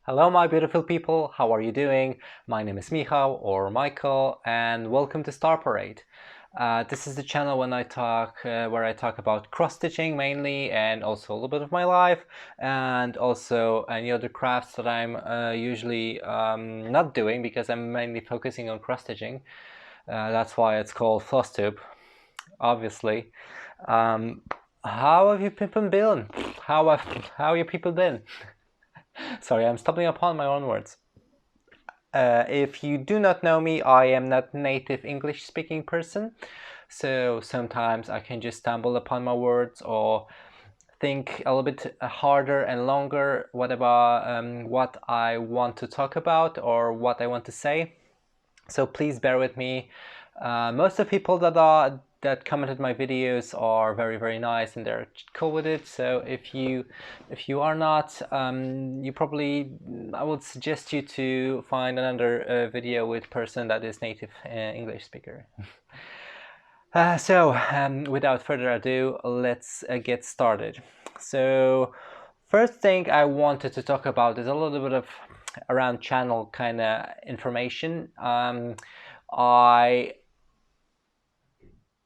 Hello, my beautiful people. How are you doing? My name is Michał or Michael, and welcome to Star Parade. This is the channel where I talk about cross-stitching mainly, and also a little bit of my life, and also any other crafts that I'm usually not doing because I'm mainly focusing on cross-stitching. That's why it's called Flosstube, obviously. How have you people been? How you people been? Sorry, I'm stumbling upon my own words. If you do not know me, I am not native English speaking person, so sometimes I can just stumble upon my words or think a little bit harder and longer what I want to talk about or what I want to say. So please bear with me. Most of the people that commented my videos are very nice and they're cool with it. So if you are not, I would suggest you to find another video with person that is native English speaker. Without further ado, let's get started. So first thing I wanted to talk about is a little bit of around channel kind of information. I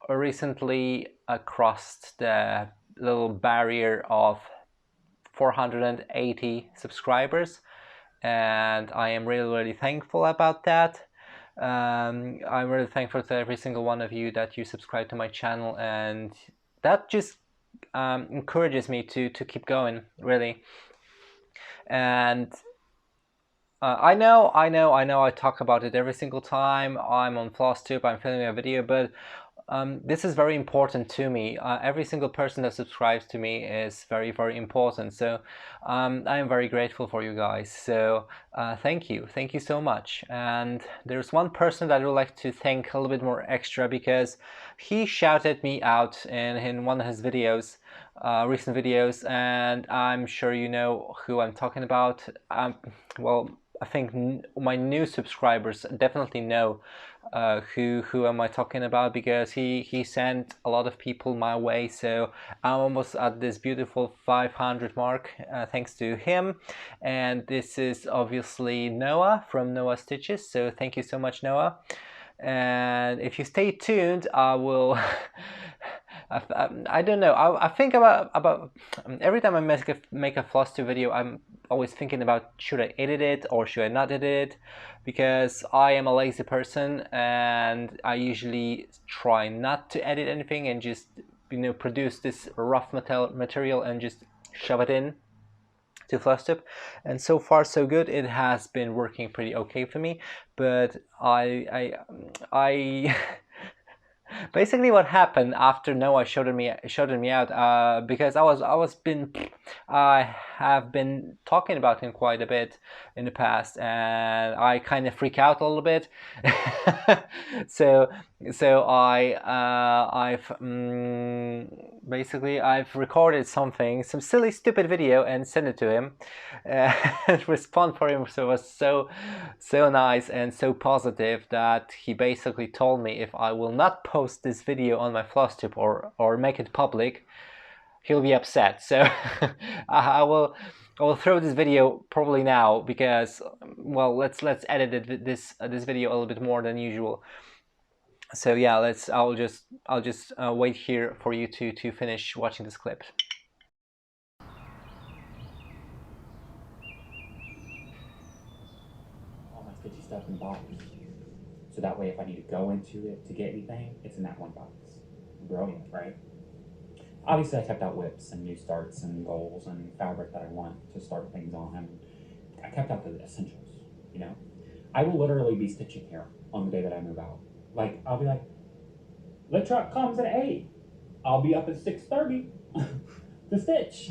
recently crossed the little barrier of 480 subscribers, and I am really thankful about that. I'm really thankful to every single one of you that you subscribe to my channel, and that just encourages me to keep going, really. And I know I talk about it every single time I'm on Flosstube, I'm filming a video, but this is very important to me. Every single person that subscribes to me is very important. So I am very grateful for you guys. So thank you so much. And there's one person that I would like to thank a little bit more extra because he shouted me out in one of his videos, recent videos, and I'm sure you know who I'm talking about. Well, I think my new subscribers definitely know who am I talking about, because he sent a lot of people my way. So I'm almost at this beautiful 500 mark thanks to him. And this is obviously Noah from Noah Stitches. So thank you so much, Noah. And if you stay tuned, I will I don't know, I think about every time I make a Flosstube video, I'm always thinking about, should I edit it or should I not edit it, because I am a lazy person and I usually try not to edit anything and just, you know, produce this rough material and just shove it in to Flosstube. And so far so good. It has been working pretty okay for me, but I basically what happened after Noah showed me out, because I have been talking about him quite a bit in the past, and I kind of freak out a little bit. so I've recorded some silly stupid video and sent it to him, and respond for him. So it was so nice and so positive that he basically told me if I will not post this video on my Flosstube or make it public, he'll be upset. So I will throw this video probably now, because, well, let's edit this video a little bit more than usual. So yeah, I'll just wait here for you to finish watching this clip. All my stitchy stuff in box, so that way if I need to go into it to get anything, it's in that one box. Brilliant, right? Obviously I kept out whips and new starts and goals and fabric that I want to start things on, and I kept out the essentials, you know? I will literally be stitching here on the day that I move out. Like, I'll be like, the truck comes at 8. I'll be up at 6:30 to stitch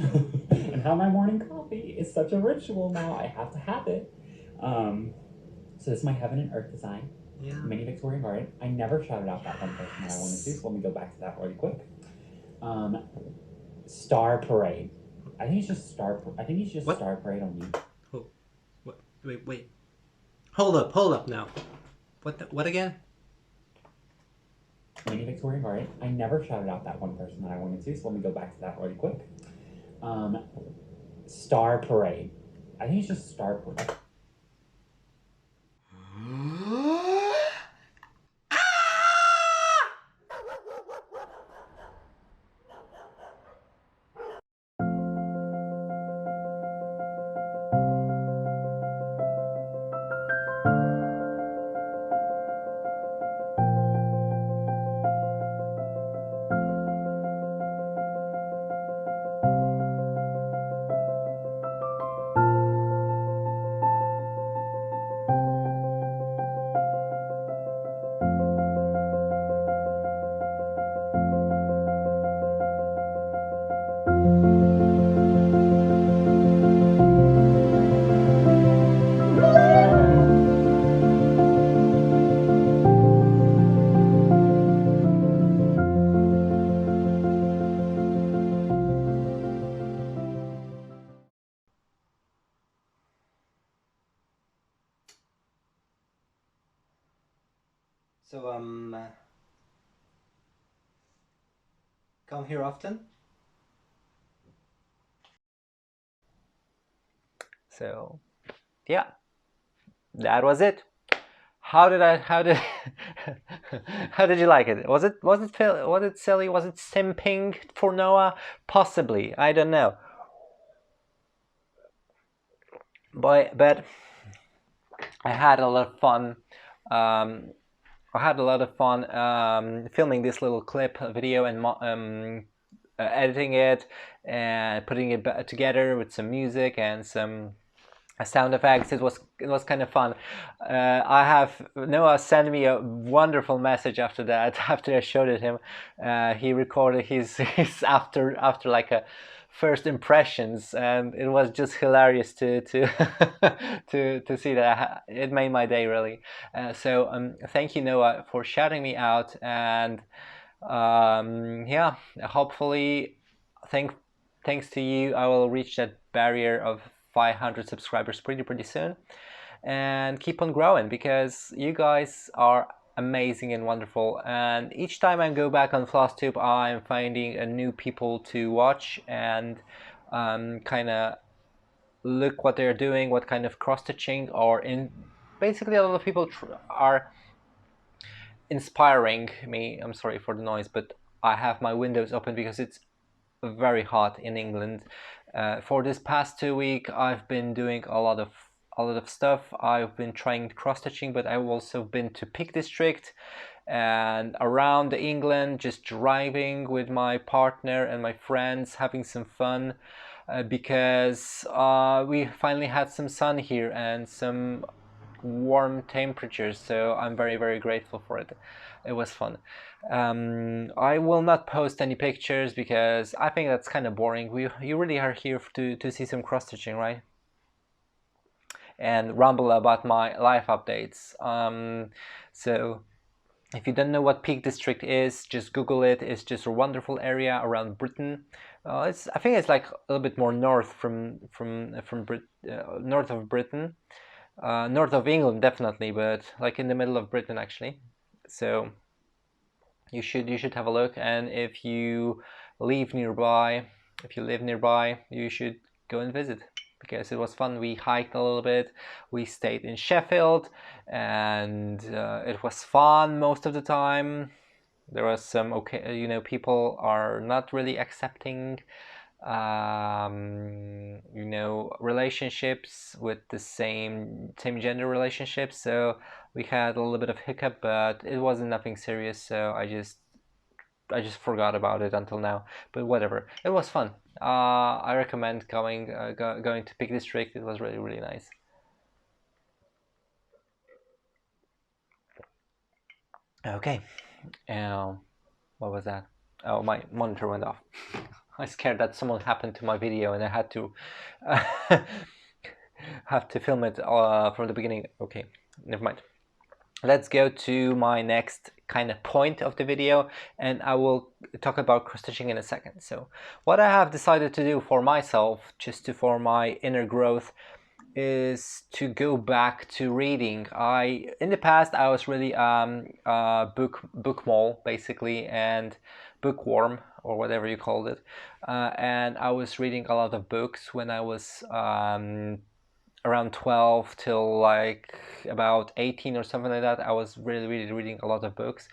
and have my morning coffee. It's such a ritual now. I have to have it. So this is my Heaven and Earth design. Yeah. Mini Victorian Garden. I never shouted out that one person that I wanted to, so let me go back to that really quick. Star Parade. I think he's just Star Parade on YouTube. Oh, what? Wait. Hold up now. What again? Mini Victorian Garden. I never shouted out that one person that I wanted to, so let me go back to that really quick. Star Parade. I think it's just start with. So, come here often? So, yeah, that was it. How did how did you like it? Was it silly? Was it simping for Noah? Possibly. I don't know. But I had a lot of fun. Um, I had a lot of fun filming this little clip video and editing it and putting it together with some music and some sound effects. It was kind of fun. I have Noah sent me a wonderful message after that. After I showed it him, he recorded his after like a first impressions, and it was just hilarious to to see that. It made my day really. So thank you, Noah, for shouting me out, and yeah, hopefully, thank thanks to you, I will reach that barrier of 500 subscribers pretty soon, and keep on growing because you guys are amazing and wonderful. And each time I go back on Flosstube, I'm finding a new people to watch and kind of look what they're doing, what kind of cross stitching, or in basically a lot of people are inspiring me. I'm sorry for the noise, but I have my windows open because it's very hot in England. For this past 2 weeks, I've been doing a lot of stuff. I've been trying cross stitching, but I've also been to Peak District and around England, just driving with my partner and my friends, having some fun. Because we finally had some sun here and some warm temperatures, so I'm very grateful for it. It was fun. I will not post any pictures because I think that's kind of boring. You really are here to see some cross stitching, right? And ramble about my life updates. So if you don't know what Peak District is, just Google it. It's just a wonderful area around Britain. I think it's like a little bit more north north of Britain, north of England definitely, but like in the middle of Britain actually. So you should have a look, and if you live nearby, you should go and visit because it was fun. We hiked a little bit. We stayed in Sheffield, and it was fun most of the time. There was some okay, people are not really accepting relationships with the same gender relationships, so we had a little bit of hiccup, but it wasn't nothing serious, so I just forgot about it until now. But whatever, it was fun. I recommend going to Peak District. It was really nice. Okay. um what was that? Oh, my monitor went off. I scared that someone happened to my video and I had to have to film it from the beginning. Okay, never mind. Let's go to my next kind of point of the video, and I will talk about cross stitching in a second. So what I have decided to do for myself, for my inner growth, is to go back to reading. In the past I was really book mole basically, and bookworm, or whatever you called it, and I was reading a lot of books when I was around 12 till like about 18 or something like that, I was really reading a lot of books.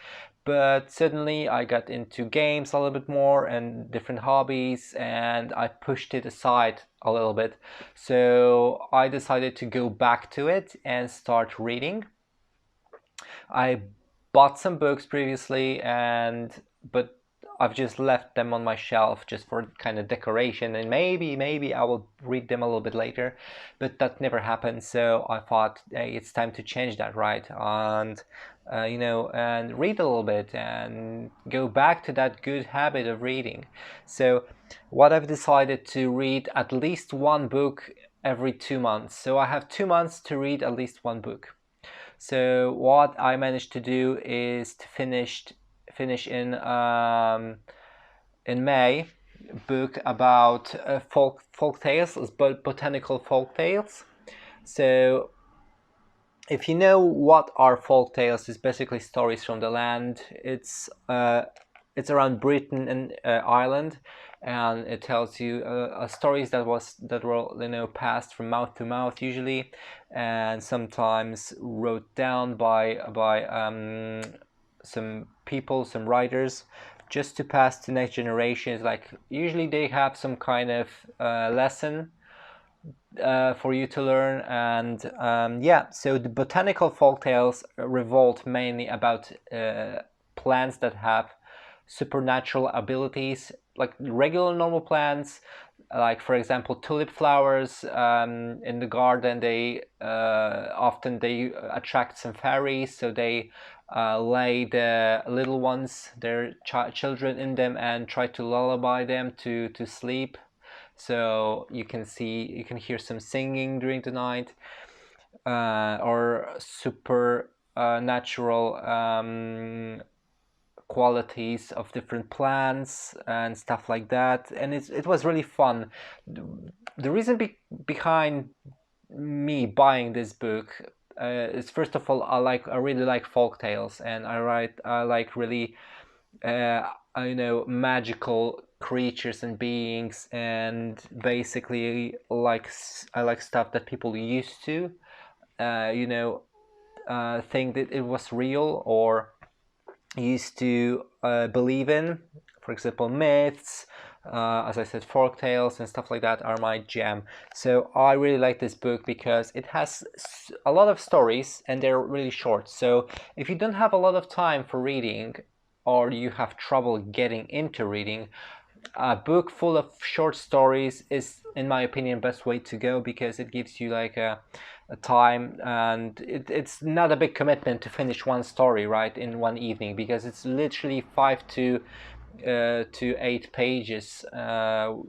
But suddenly I got into games a little bit more and different hobbies, and I pushed it aside a little bit. So I decided to go back to it and start reading. I bought some books previously, but I've just left them on my shelf just for kind of decoration, and maybe I will read them a little bit later, but that never happened. So I thought, hey, it's time to change that, right? And and read a little bit and go back to that good habit of reading. So what I've decided to read at least one book every 2 months. So I have 2 months to read at least one book. So what I managed to do is to finish in May book about folk tales, botanical folk tales. So if you know what are folk tales, it's basically stories from the land. It's around Britain and Ireland, and it tells you stories that were passed from mouth to mouth usually, and sometimes wrote down by some people, some writers, just to pass to next generations. Like usually they have some kind of lesson for you to learn. And yeah, so the botanical folktales revolve mainly about plants that have supernatural abilities, like regular normal plants. Like for example, tulip flowers in the garden. They often they attract some fairies, so they lay the little ones, their children, in them and try to lullaby them to sleep. So you can hear some singing during the night, or super natural qualities of different plants and stuff like that. And it was really fun. The reason behind me buying this book is, first of all, I really like folk tales, and I like really magical creatures and beings, and basically I like stuff that people used to think that it was real, or used to believe in. For example, myths, as I said, folk tales and stuff like that are my jam. So I really like this book because it has a lot of stories and they're really short. So if you don't have a lot of time for reading, or you have trouble getting into reading, a book full of short stories is, in my opinion, best way to go, because it gives you like a time, and it's not a big commitment to finish one story right in one evening, because it's literally 5 to 8 pages of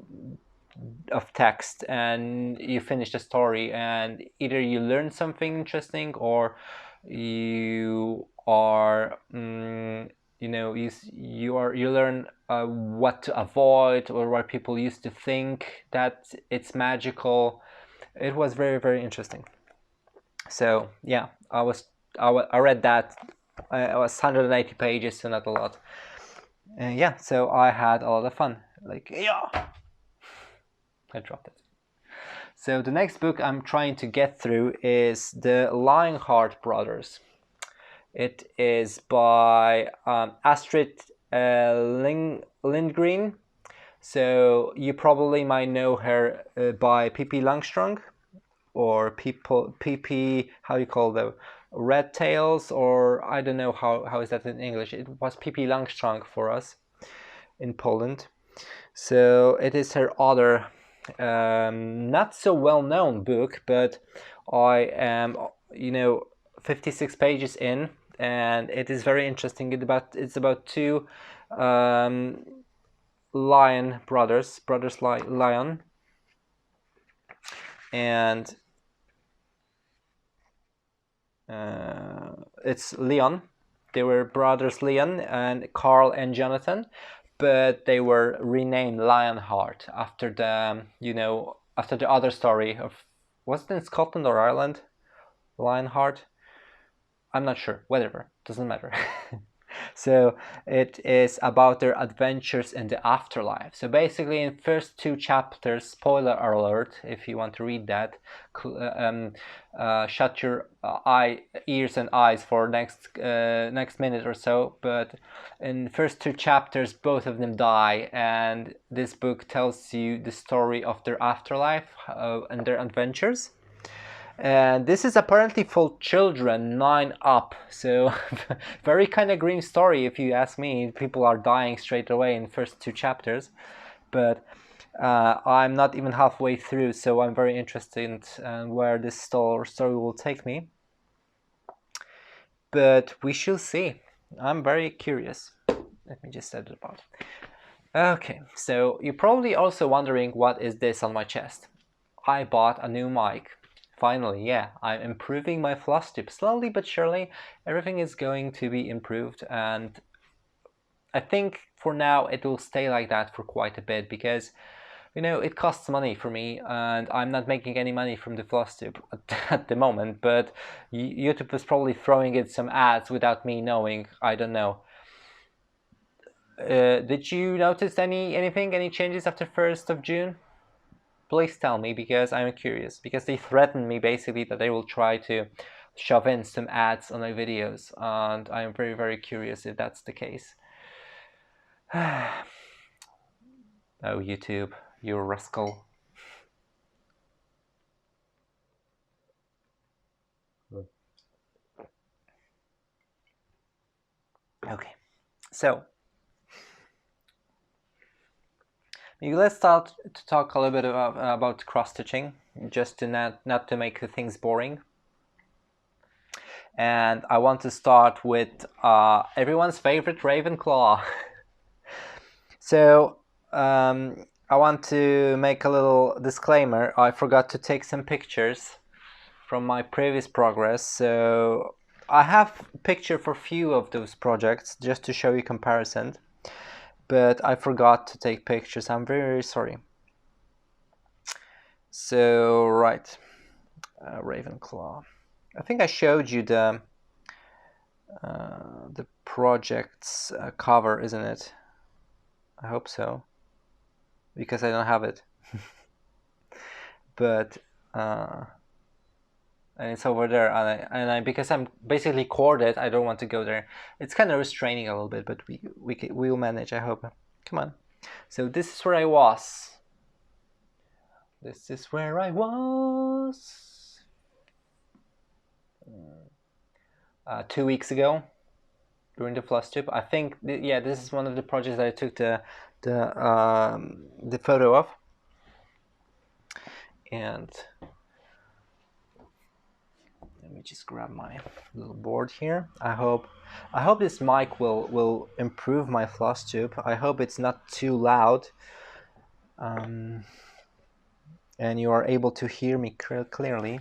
text, and you finish the story, and either you learn something interesting, or you are you learn what to avoid, or what people used to think that it's magical. It was very interesting. So yeah, I read that. It was 180 pages, so not a lot. Yeah, so I had a lot of fun. Like, yeah, I dropped it. So the next book I'm trying to get through is the Lionheart Brothers. It is by Astrid Lindgren. So you probably might know her by Pippi Langström, or Pippi, how you call them, Red Tails, or I don't know how is that in English. It was Pippi Langström for us in Poland. So it is her other not so well known book, but I am 56 pages in, and it is very interesting. It's about two lion brothers lion, and it's Leon. They were brothers Leon and Carl and Jonathan, but they were renamed Lionheart after after the other story of, was it in Scotland or Ireland? Lionheart. I'm not sure. Whatever, doesn't matter. So it is about their adventures in the afterlife. So basically, in first 2 chapters, spoiler alert, if you want to read that, shut your ears and eyes for next minute or so. But in the first 2 chapters, both of them die, and this book tells you the story of their afterlife and their adventures. And this is apparently for children 9 up, so very kind of grim story if you ask me. People are dying straight away in the first 2 chapters, but I'm not even halfway through, so I'm very interested in where this story will take me. But we shall see. I'm very curious. Let me just set it apart. Okay, so you're probably also wondering what is this on my chest. I bought a new mic. Finally, yeah, I'm improving my Flosstube slowly but surely. Everything is going to be improved, and I think for now it will stay like that for quite a bit because, you know, it costs money for me, and I'm not making any money from the Flosstube at the moment. But YouTube is probably throwing in some ads without me knowing. I don't know. Did you notice any changes after 1st of June? Please tell me, because I'm curious. Because they threatened me basically that they will try to shove in some ads on my videos, and I'm very, very curious if that's the case. Oh, YouTube, you rascal. Okay, so let's start to talk a little bit about cross-stitching, just to not to make the things boring. And I want to start with everyone's favorite Ravenclaw. So I want to make a little disclaimer. I forgot to take some pictures from my previous progress, so I have a picture for few of those projects just to show you comparison, but I forgot to take pictures. I'm very, very sorry. So right, Ravenclaw. I think I showed you the project's cover, isn't it? I hope so, because I don't have it. But and it's over there, and I because I'm basically corded, I don't want to go there. It's kind of restraining a little bit, but we'll manage, I hope. Come on. So this is where I was. This is where I was 2 weeks ago during the Flosstube. I think yeah, this is one of the projects that I took the photo of. And let me just grab my little board here. I hope this mic will improve my Flosstube. I hope it's not too loud, and you are able to hear me clearly.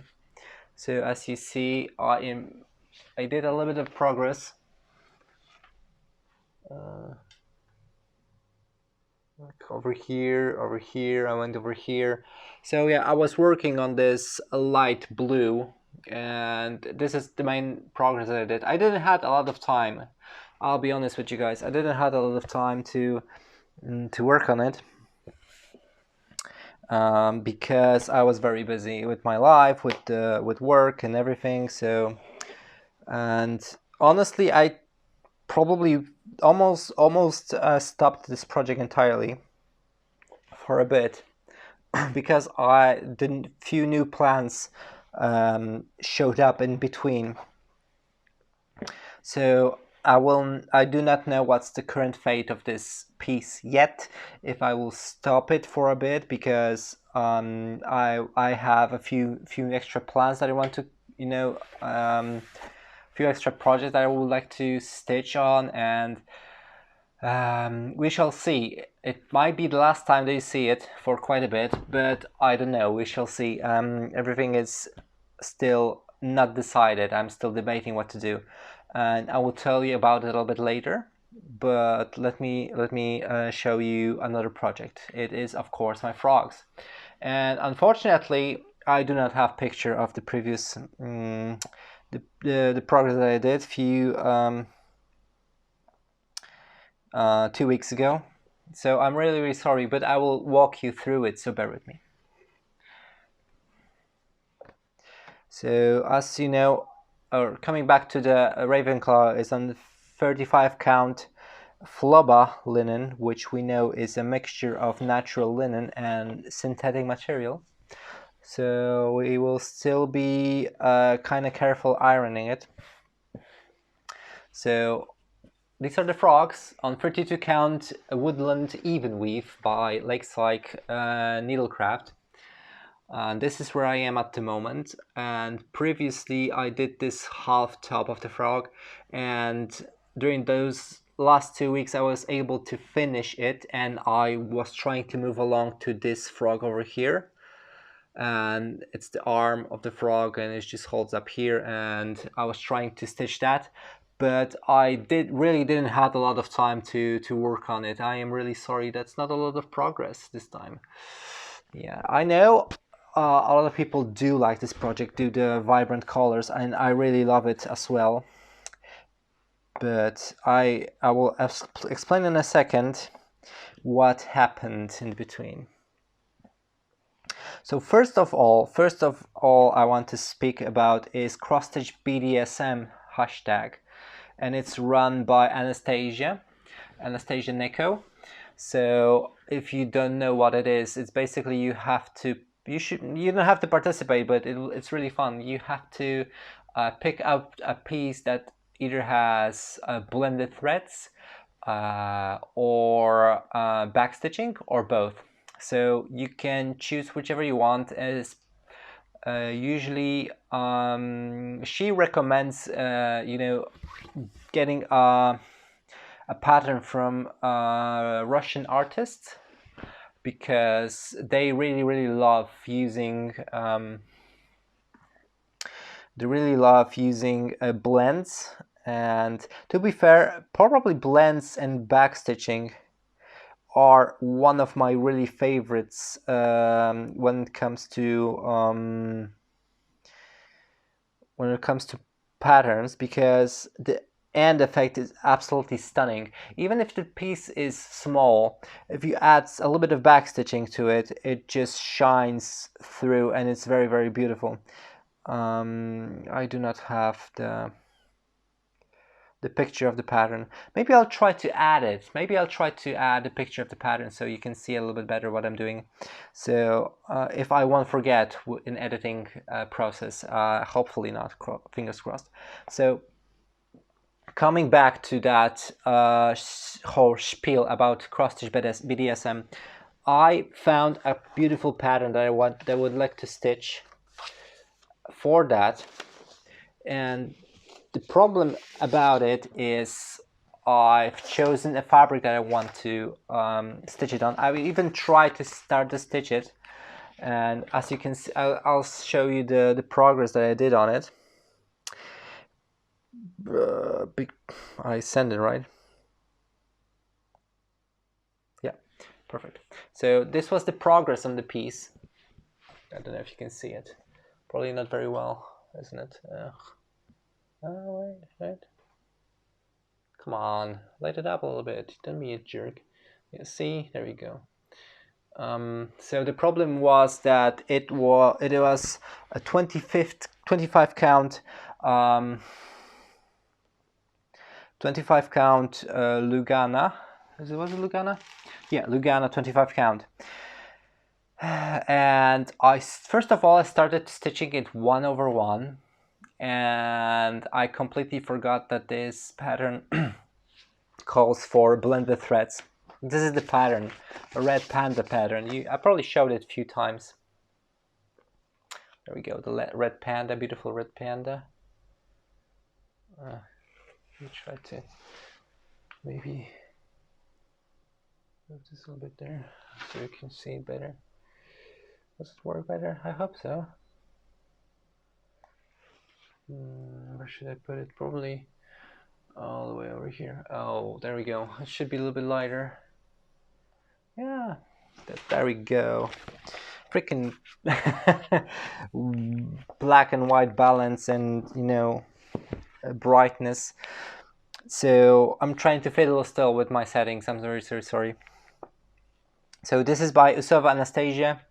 So as you see, I did a little bit of progress. Like over here, I went over here. So yeah, I was working on this light blue, and this is the main progress that I did. I didn't have a lot of time. I'll be honest with you guys. I didn't have a lot of time to work on it, because I was very busy with my life, with work and everything. So, and honestly, I probably almost stopped this project entirely for a bit because few new plans showed up in between. So I do not know what's the current fate of this piece yet, if I will stop it for a bit, because I have a few extra plans that I want to, you know, few extra projects that I would like to stitch on, and we shall see. It might be the last time they see it for quite a bit, but I don't know. We shall see. Everything is still not decided. I'm still debating what to do, and I will tell you about it a little bit later. But let me show you another project. It is, of course, my frogs, and unfortunately, I do not have picture of the previous the progress that I did. 2 weeks ago. So I'm really, really sorry, but I will walk you through it, so bear with me. So as you know, or coming back to the Ravenclaw is on 35 count Floba linen, which we know is a mixture of natural linen and synthetic material. So we will still be kind of careful ironing it. So these are the frogs on 32 count Woodland Even Weave by Lakeside Needlecraft. This is where I am at the moment, and previously I did this half top of the frog, and during those last 2 weeks I was able to finish it, and I was trying to move along to this frog over here, and it's the arm of the frog and it just holds up here, and I was trying to stitch that, but I really didn't have a lot of time to work on it. I am really sorry, that's not a lot of progress this time. Yeah, I know a lot of people do like this project, do the vibrant colors, and I really love it as well. But I will explain in a second what happened in between. So first of all, I want to speak about is cross-stitch BDSM hashtag, and it's run by Anastasia Nico. So if you don't know what it is, it's basically you don't have to participate, but it's really fun. You have to pick up a piece that either has blended threads or backstitching or both. So you can choose whichever you want. As usually, she recommends getting a pattern from Russian artists, because they really love using blends. And to be fair, probably blends and backstitching are one of my really favorites when it comes to patterns, because the end effect is absolutely stunning. Even if the piece is small, if you add a little bit of backstitching to it, it just shines through and it's very beautiful. I do not have the picture of the pattern. Maybe I'll try to add it. Maybe I'll try to add a picture of the pattern so you can see a little bit better what I'm doing. So if I won't forget in editing process, hopefully not, fingers crossed. So coming back to that whole spiel about cross-stitch BDSM, I found a beautiful pattern that I would like to stitch for that. And the problem about it is I've chosen a fabric that I want to stitch it on. I will even try to start to stitch it, and as you can see, I'll show you the progress that I did on it. I send it right. Yeah, perfect. So this was the progress on the piece. I don't know if you can see it. Probably not very well, isn't it? Oh, wait. Come on, light it up a little bit. Don't be a jerk. Yeah, see, there we go. So the problem was that it was a 25 count 25 count Lugana. Was it Lugana? Yeah, Lugana 25 count. And first of all I started stitching it 1/1, and I completely forgot that this pattern calls for blended threads. This is the pattern, a red panda pattern. I probably showed it a few times. There we go, the red panda, beautiful red panda. Let me try to maybe move this a little bit there so you can see it better. Does it work better? I hope so. Where should I put it? Probably all the way over here. Oh, there we go. It should be a little bit lighter. Yeah, there we go. Freaking black and white balance and brightness. So I'm trying to fiddle still with my settings. I'm very, very sorry. So this is by Anastasia,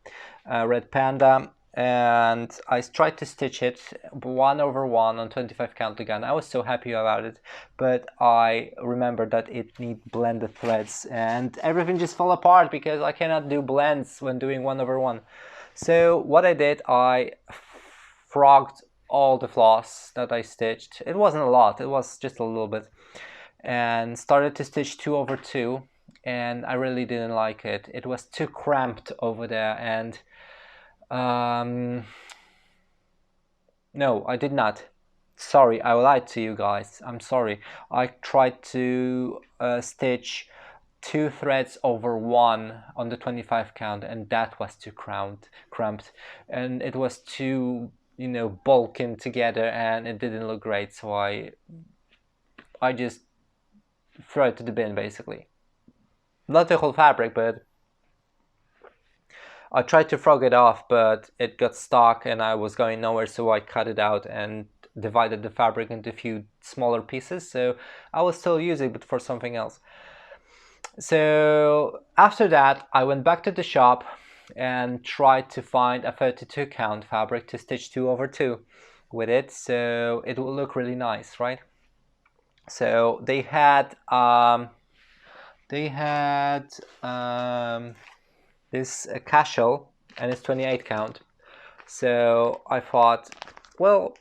Red Panda, and I tried to stitch it 1/1 on 25 count again. I was so happy about it, but I remembered that it needs blended threads, and everything just fell apart because I cannot do blends when doing 1/1. So what I did, I frogged all the floss that I stitched. It wasn't a lot, it was just a little bit, and started to stitch 2/2, and I really didn't like it. It was too cramped over there, and no, I did not. Sorry, I lied to you guys. I'm sorry. I tried to stitch 2 threads over 1 on the 25 count, and that was too cramped, and it was too, you know, bulking together, and it didn't look great. So I just throw it to the bin, basically. Not the whole fabric, but I tried to frog it off, but it got stuck and I was going nowhere, so I cut it out and divided the fabric into a few smaller pieces, so I will still use it, but for something else. So after that, I went back to the shop and tried to find a 32 count fabric to stitch 2/2 with it, so it will look really nice, right? So they had this casual, and it's 28 count. So I thought, well,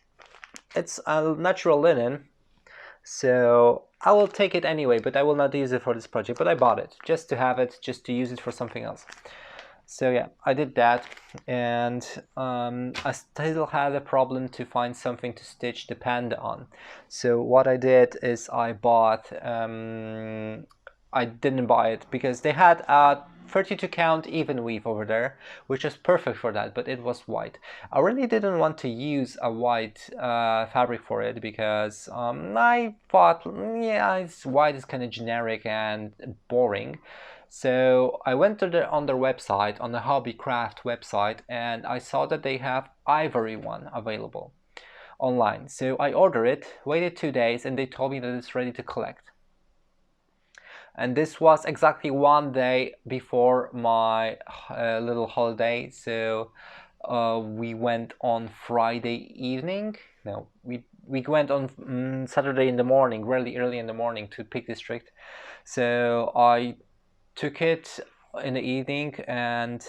it's a natural linen, so I will take it anyway, but I will not use it for this project. But I bought it just to have it, just to use it for something else. So yeah, I did that, and I still had a problem to find something to stitch the panda on. So what I did is I bought, I didn't buy it because they had a 32 count even weave over there, which is perfect for that, but it was white. I really didn't want to use a white fabric for it because I thought, yeah, white is kind of generic and boring. So I went to on their website, on the Hobbycraft website, and I saw that they have ivory one available online. So I ordered it, waited 2 days, and they told me that it's ready to collect. And this was exactly 1 day before my little holiday. So we went on Friday evening. No, we went on Saturday in the morning, really early in the morning, to Peak District. So I took it in the evening and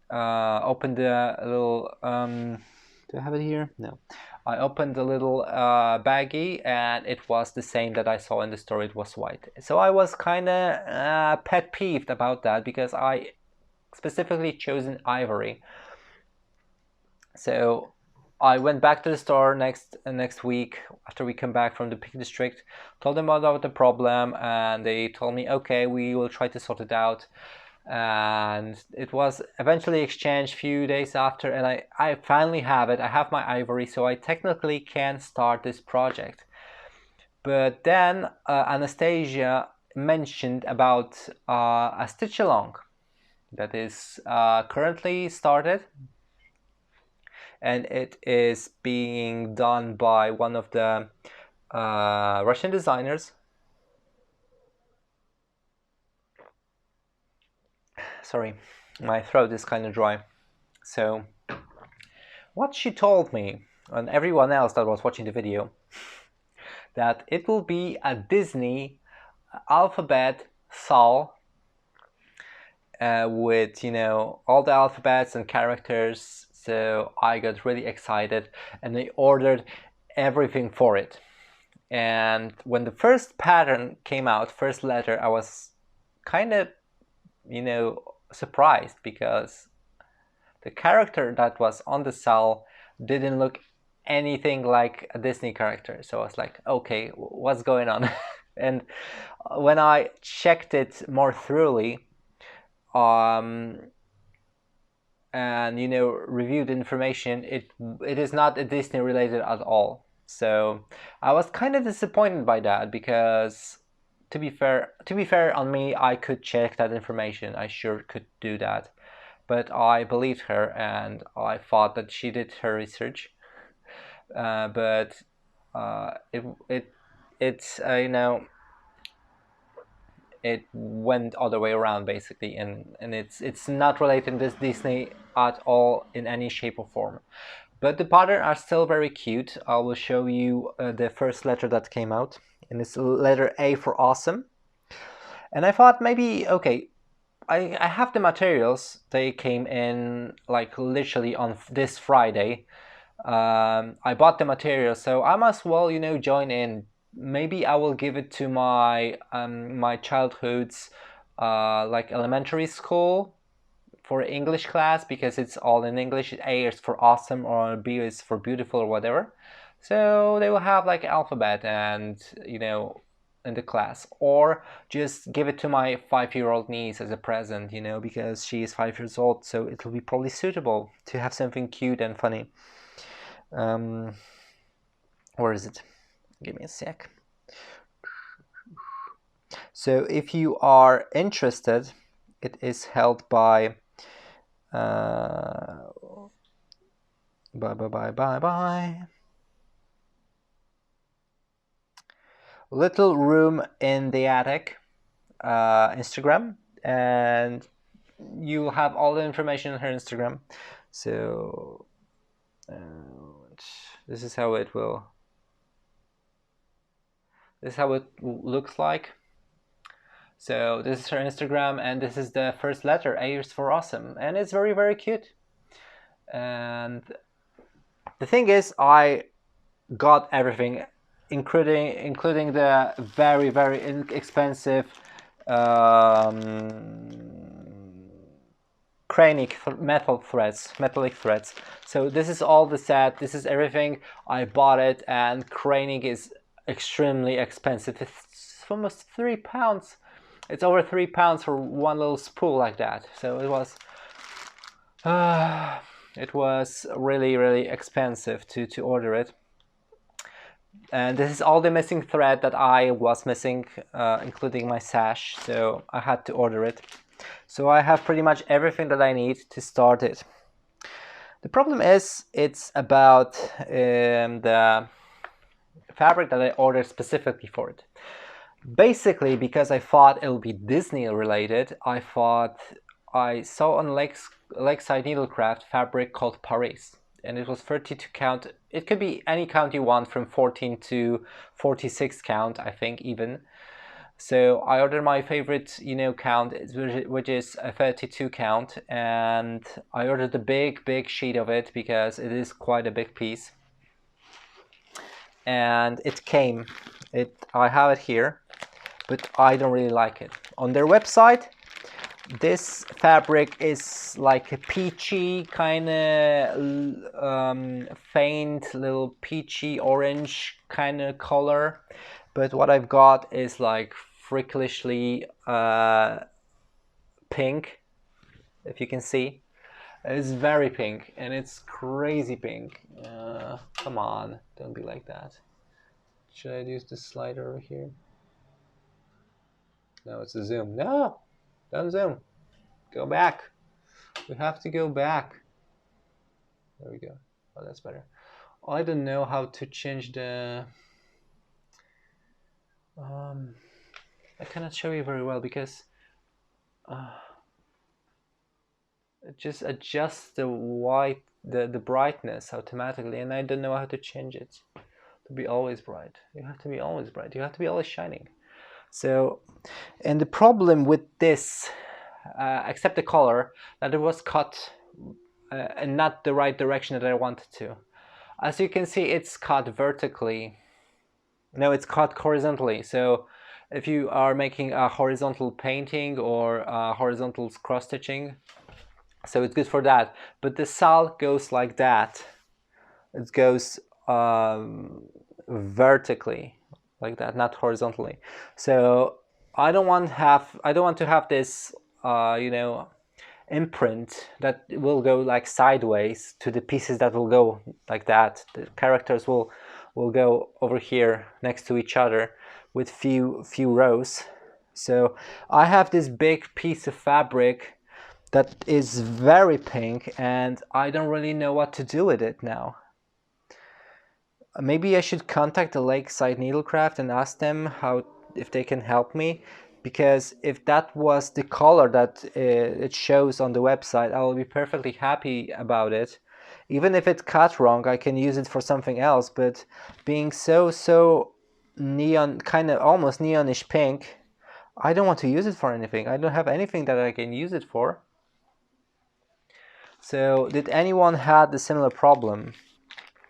opened the little do I have it here? No. I opened the little baggie, and it was the same that I saw in the store. It was white. So I was kind of pet peeved about that because I specifically chosen ivory. So I went back to the store next week after we come back from the Peak District, told them about the problem, and they told me, okay, we will try to sort it out. And it was eventually exchanged a few days after, and I finally have it. I have my ivory, so I technically can start this project. But then Anastasia mentioned about a stitch along that is currently started, and it is being done by one of the Russian designers. Sorry, my throat is kind of dry. So what she told me, and everyone else that was watching the video, that it will be a Disney alphabet Saul with, you know, all the alphabets and characters. So I got really excited, and I ordered everything for it. And when the first pattern came out, first letter, I was kind of, you know, surprised because the character that was on the cell didn't look anything like a Disney character. So I was like, okay, what's going on? And when I checked it more thoroughly, and, you know, reviewed information, it is not Disney related at all. So I was kind of disappointed by that because, to be fair on me, I could check that information. I sure could do that, but I believed her and I thought that she did her research. But it's you know, it went other way around basically, and it's not related to Disney at all in any shape or form. But the pattern are still very cute. I will show you the first letter that came out, and it's letter A for awesome. And I thought maybe, okay, I have the materials. They came in like literally on this Friday. I bought the materials, so I must well, join in. Maybe I will give it to my childhood's like elementary school for English class, because it's all in English. A is for awesome, or B is for beautiful, or whatever. So they will have like alphabet and in the class, or just give it to my 5-year-old niece as a present, because she is 5 years old. So it will be probably suitable to have something cute and funny. Where is it? Give me a sec. So if you are interested, it is held by bye. Little Room in the Attic Instagram, and you have all the information on her Instagram. So this is how it will. This is how it looks like. So this is her Instagram, and this is the first letter, A is for awesome, and it's very, very cute. And the thing is, I got everything, including the very, very inexpensive metallic threads. So this is all the set. This is everything. I bought it, and craning is extremely expensive. It's almost £3. It's over £3 for one little spool like that. So it was really, really expensive to order it. And this is all the missing thread that I was missing, including my sash. So I had to order it. So I have pretty much everything that I need to start it. The problem is, it's about the fabric that I ordered specifically for it. Basically, because I thought it would be Disney related, I saw on Lakeside Needlecraft fabric called Paris, and it was 32 count. It could be any count you want, from 14 to 46 count, I think, even. So I ordered my favorite, count, which is a 32 count, and I ordered a big sheet of it because it is quite a big piece. And it came. I have it here, but I don't really like it. On their website, this fabric is like a peachy kind of faint little peachy orange kind of color, but what I've got is like fricklishly pink, if you can see. It's very pink, and it's crazy pink. Come on, don't be like that. Should I use the slider over here? No, it's a zoom. No, don't zoom. Go back. We have to go back. There we go. Oh, that's better. I don't know how to change the... I cannot show you very well because it just adjusts the brightness automatically, and I don't know how to change it to be always bright. You have to be always bright. You have to be always shining. So, and the problem with this, except the color, that it was cut in not the right direction that I wanted to. As you can see, it's cut vertically. No, it's cut horizontally. So if you are making a horizontal painting or horizontal cross stitching, so it's good for that. But the sal goes like that. It goes vertically, like that, not horizontally. So I don't want to have this imprint that will go like sideways to the pieces that will go like that. The characters will go over here next to each other with few rows. So I have this big piece of fabric that is very pink, and I don't really know what to do with it now. Maybe I should contact the Lakeside Needlecraft and ask them if they can help me, because if that was the color that it shows on the website, I will be perfectly happy about it. Even if it cut wrong, I can use it for something else. But being so neon, kind of almost neonish pink, I don't want to use it for anything. I don't have anything that I can use it for. So did anyone had the similar problem?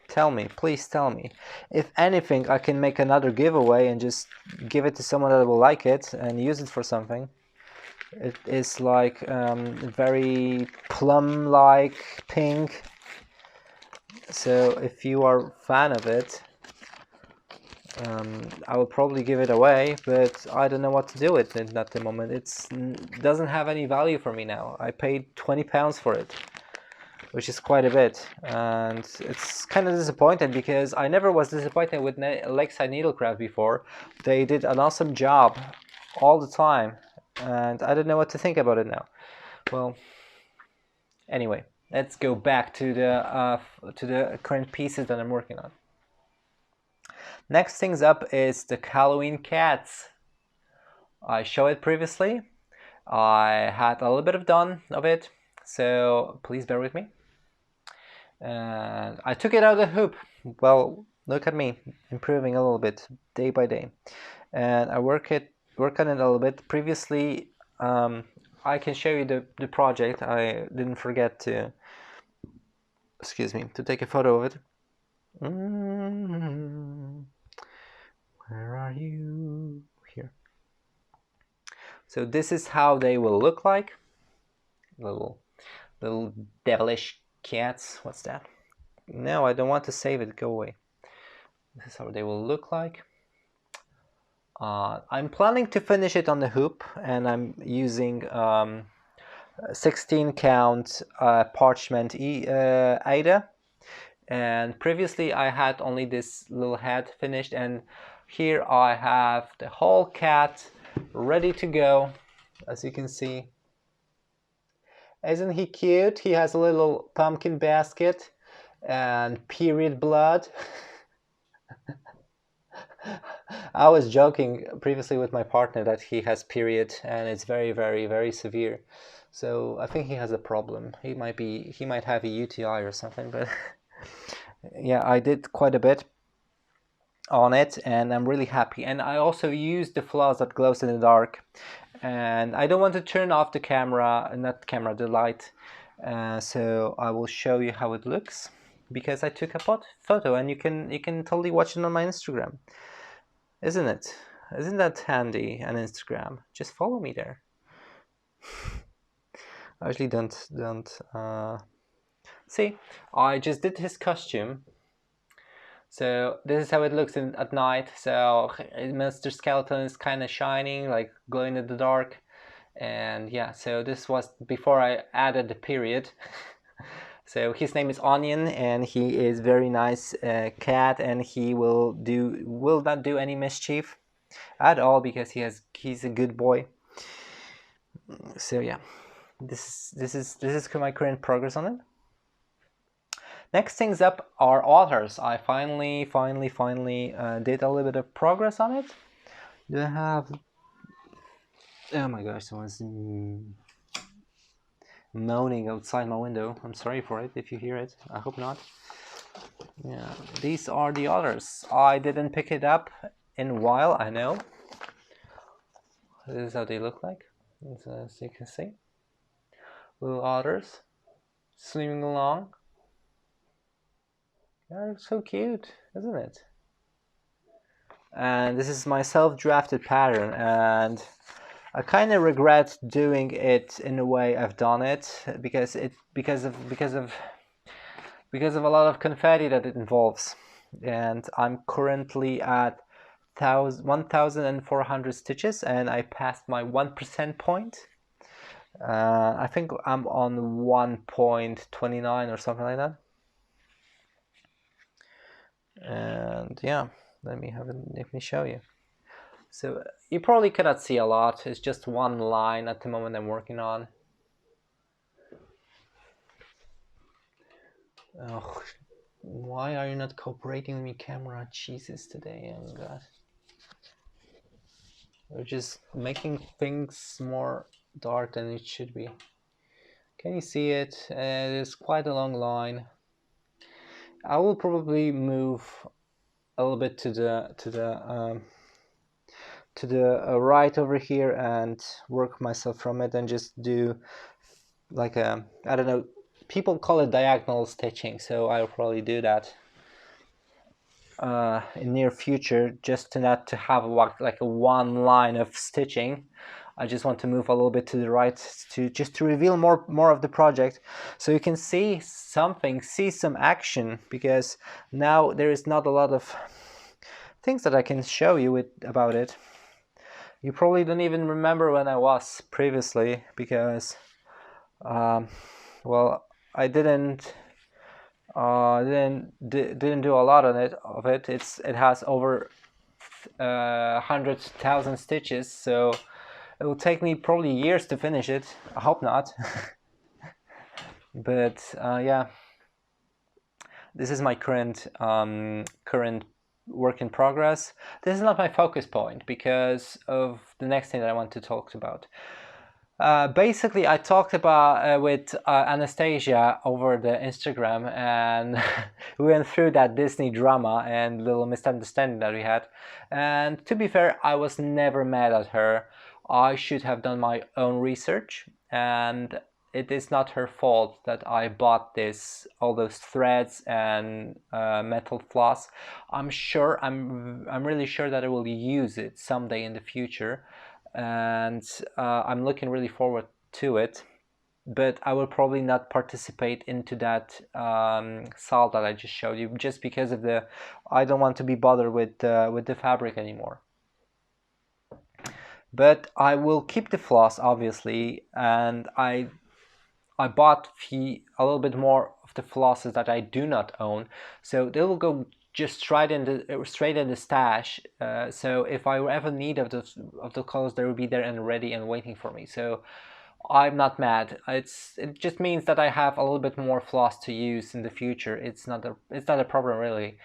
Tell me, please tell me. If anything, I can make another giveaway and just give it to someone that will like it and use it for something. It is like very plum-like pink. So if you are a fan of it, I will probably give it away, but I don't know what to do with it at the moment. It doesn't have any value for me now. I paid £20 for it, which is quite a bit, and it's kind of disappointing because I never was disappointed with Lakeside Needlecraft before. They did an awesome job all the time, and I don't know what to think about it now. Well, anyway, let's go back to the current pieces that I'm working on. Next things up is the Halloween cats. I showed it previously. I had a little bit of it, so please bear with me. And I took it out of the hoop. Well, look at me, improving a little bit day by day. And I work on it a little bit. Previously, I can show you the project. I didn't forget to, excuse me, to take a photo of it. Where are you? Here. So this is how they will look like. Little devilish cats. What's that? No, I don't want to save it. Go away. This is how they will look like. I'm planning to finish it on the hoop, and I'm using 16 count parchment Aida. And previously I had only this little head finished, and here I have the whole cat ready to go, as you can see. Isn't he cute? He has a little pumpkin basket and period blood. I was joking previously with my partner that he has period and it's very severe. So I think he has a problem. He might have a UTI or something, but yeah, I did quite a bit on it and I'm really happy. And I also used the floss that glows in the dark. And I don't want to turn off the camera, not camera, the light. So I will show you how it looks because I took a photo and you can totally watch it on my Instagram. Isn't it? Isn't that handy, an Instagram? Just follow me there. Actually, don't see. I just did his costume. So this is how it looks at night. So Mr. Skeleton is kind of shining, like glowing in the dark. And yeah, so this was before I added the period. So his name is Onion, and he is very nice cat, and he will not do any mischief at all because he's a good boy. So yeah, this is my current progress on it. Next things up are authors. I finally did a little bit of progress on it. Do I have? Oh my gosh, someone's moaning outside my window. I'm sorry for it if you hear it. I hope not. Yeah, these are the others. I didn't pick it up in a while, I know. This is how they look like, as you can see. Little otters swimming along. They're so cute, isn't it? And this is my self-drafted pattern, and I kind of regret doing it in the way I've done it because of a lot of confetti that it involves. And I'm currently at 1,400 stitches, and I passed my 1% point. I think I'm on 1.29 or something like that. And yeah, let me show you. So you probably cannot see a lot. It's just one line at the moment I'm working on. Oh, why are you not cooperating with me, camera? Jesus, today, oh God. We're just making things more dark than it should be. Can you see it? It is quite a long line. I will probably move a little bit to the right over here and work myself from it and just do like a, I don't know, people call it diagonal stitching, so I'll probably do that in near future, just to not to have like a one line of stitching. I just want to move a little bit to the right to just to reveal more of the project, so you can see something, see some action, because now there is not a lot of things that I can show you about it. You probably don't even remember when I was previously, because well, I didn't didn't do a lot on it of it. It has over 100,000 stitches, so it will take me probably years to finish it. I hope not. But yeah, this is my current work in progress. This is not my focus point because of the next thing that I want to talk about. Basically, I talked about with Anastasia over the Instagram, and we went through that Disney drama and little misunderstanding that we had. And to be fair, I was never mad at her. I should have done my own research, and it is not her fault that I bought all those threads and metal floss. I'm really sure that I will use it someday in the future, and I'm looking really forward to it. But I will probably not participate into that saw that I just showed you, just because of I don't want to be bothered with the fabric anymore. But I will keep the floss, obviously, and I bought a little bit more of the flosses that I do not own, so they will go just straight in the stash. So if I ever need of the colors, they will be there and ready and waiting for me. So I'm not mad. It just means that I have a little bit more floss to use in the future. It's not a problem really.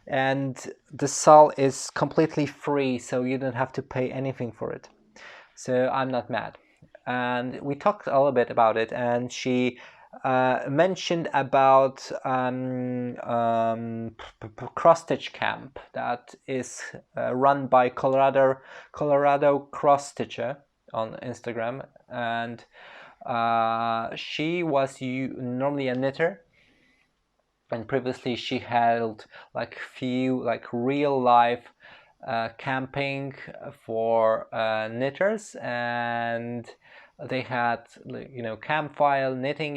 And the SAL is completely free, so you don't have to pay anything for it. So I'm not mad. And we talked a little bit about it, and she mentioned about cross stitch camp that is run by Colorado cross stitcher on Instagram, and she was normally a knitter, and previously she held like few like real life camping for knitters, and they had campfire knitting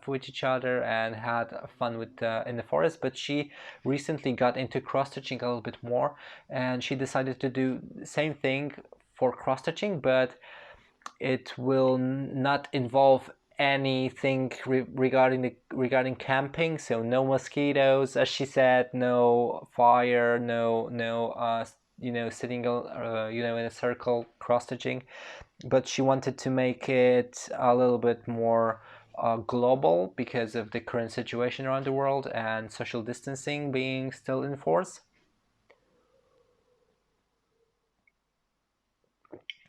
with each other and had fun with in the forest. But she recently got into cross stitching a little bit more, and she decided to do the same thing for cross stitching, but it will not involve anything regarding camping. So no mosquitoes, as she said, no fire, no sitting in a circle cross stitching. But she wanted to make it a little bit more global because of the current situation around the world and social distancing being still in force.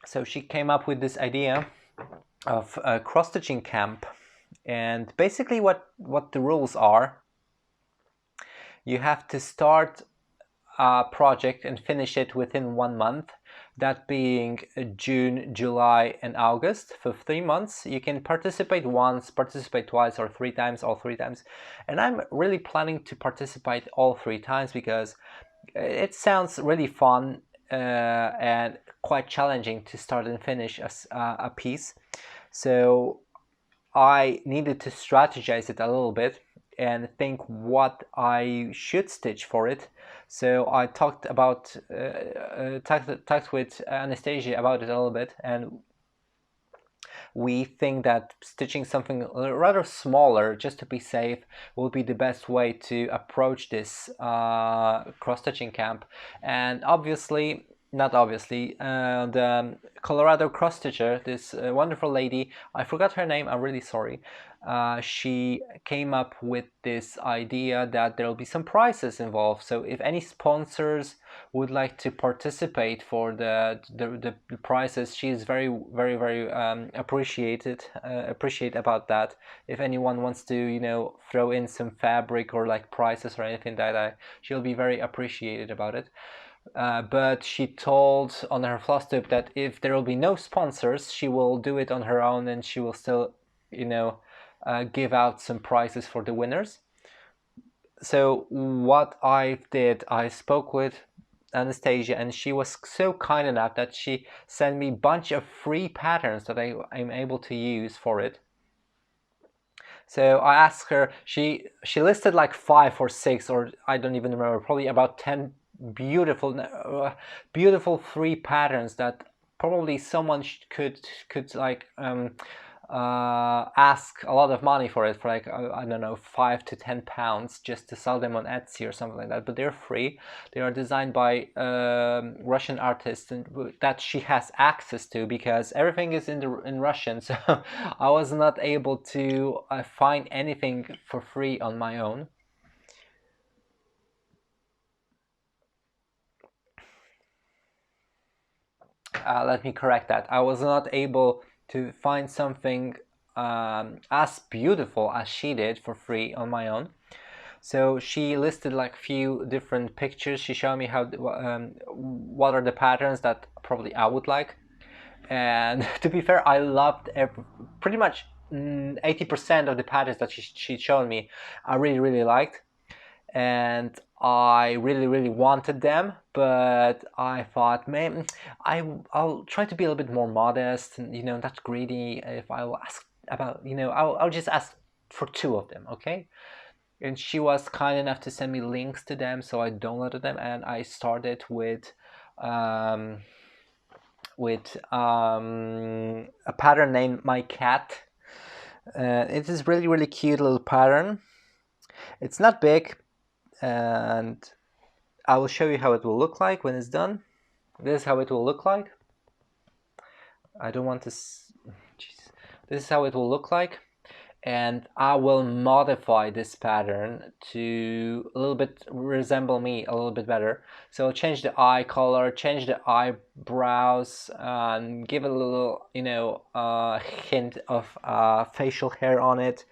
So she came up with this idea of a cross-stitching camp, and basically what the rules are: you have to start a project and finish it within 1 month, that being June, July, and August. For 3 months you can participate once, participate twice, or 3 times, all 3 times. And I'm really planning to participate all 3 times because it sounds really fun and quite challenging to start and finish a piece. So I needed to strategize it a little bit and think what I should stitch for it. So I talked with Anastasia about it a little bit, and we think that stitching something rather smaller, just to be safe, will be the best way to approach this cross-stitching camp. And obviously not obviously. The Colorado cross stitcher, this wonderful lady, I forgot her name, I'm really sorry. She came up with this idea that there will be some prizes involved. So if any sponsors would like to participate for the prizes, she is very, very, very appreciate about that. If anyone wants to, throw in some fabric or like prizes or anything like that, she'll be very appreciated about it. But she told on her Flosstube that if there will be no sponsors, she will do it on her own, and she will still, give out some prizes for the winners. So what I did, I spoke with Anastasia, and she was so kind enough that she sent me a bunch of free patterns that I'm able to use for it. So I asked her. She listed like 5 or 6, or I don't even remember. Probably about 10 beautiful free patterns that probably someone could like ask a lot of money for it, for like I don't know, £5 to £10 just to sell them on Etsy or something like that. But they're free. They are designed by Russian artists, and that she has access to, because everything is in Russian. So I was not able to find anything for free on my own. Let me correct that. I was not able to find something as beautiful as she did for free on my own. So she listed like few different pictures. She showed me what are the patterns that probably I would like. And to be fair, I loved pretty much 80% of the patterns that she showed me. I really, really liked, and I really, really wanted them. But I thought, man, I'll try to be a little bit more modest and, not greedy. If I will ask about, I'll just ask for 2 of them, okay? And she was kind enough to send me links to them, so I downloaded them, and I started um, with a pattern named My Cat. It is really, really cute little pattern. It's not big, and I will show you how it will look like when it's done. This is how it will look like. I don't want to. Jeez. This is how it will look like. And I will modify this pattern to a little bit resemble me a little bit better. So I'll change the eye color, change the eyebrows, and give it a little, hint of facial hair on it,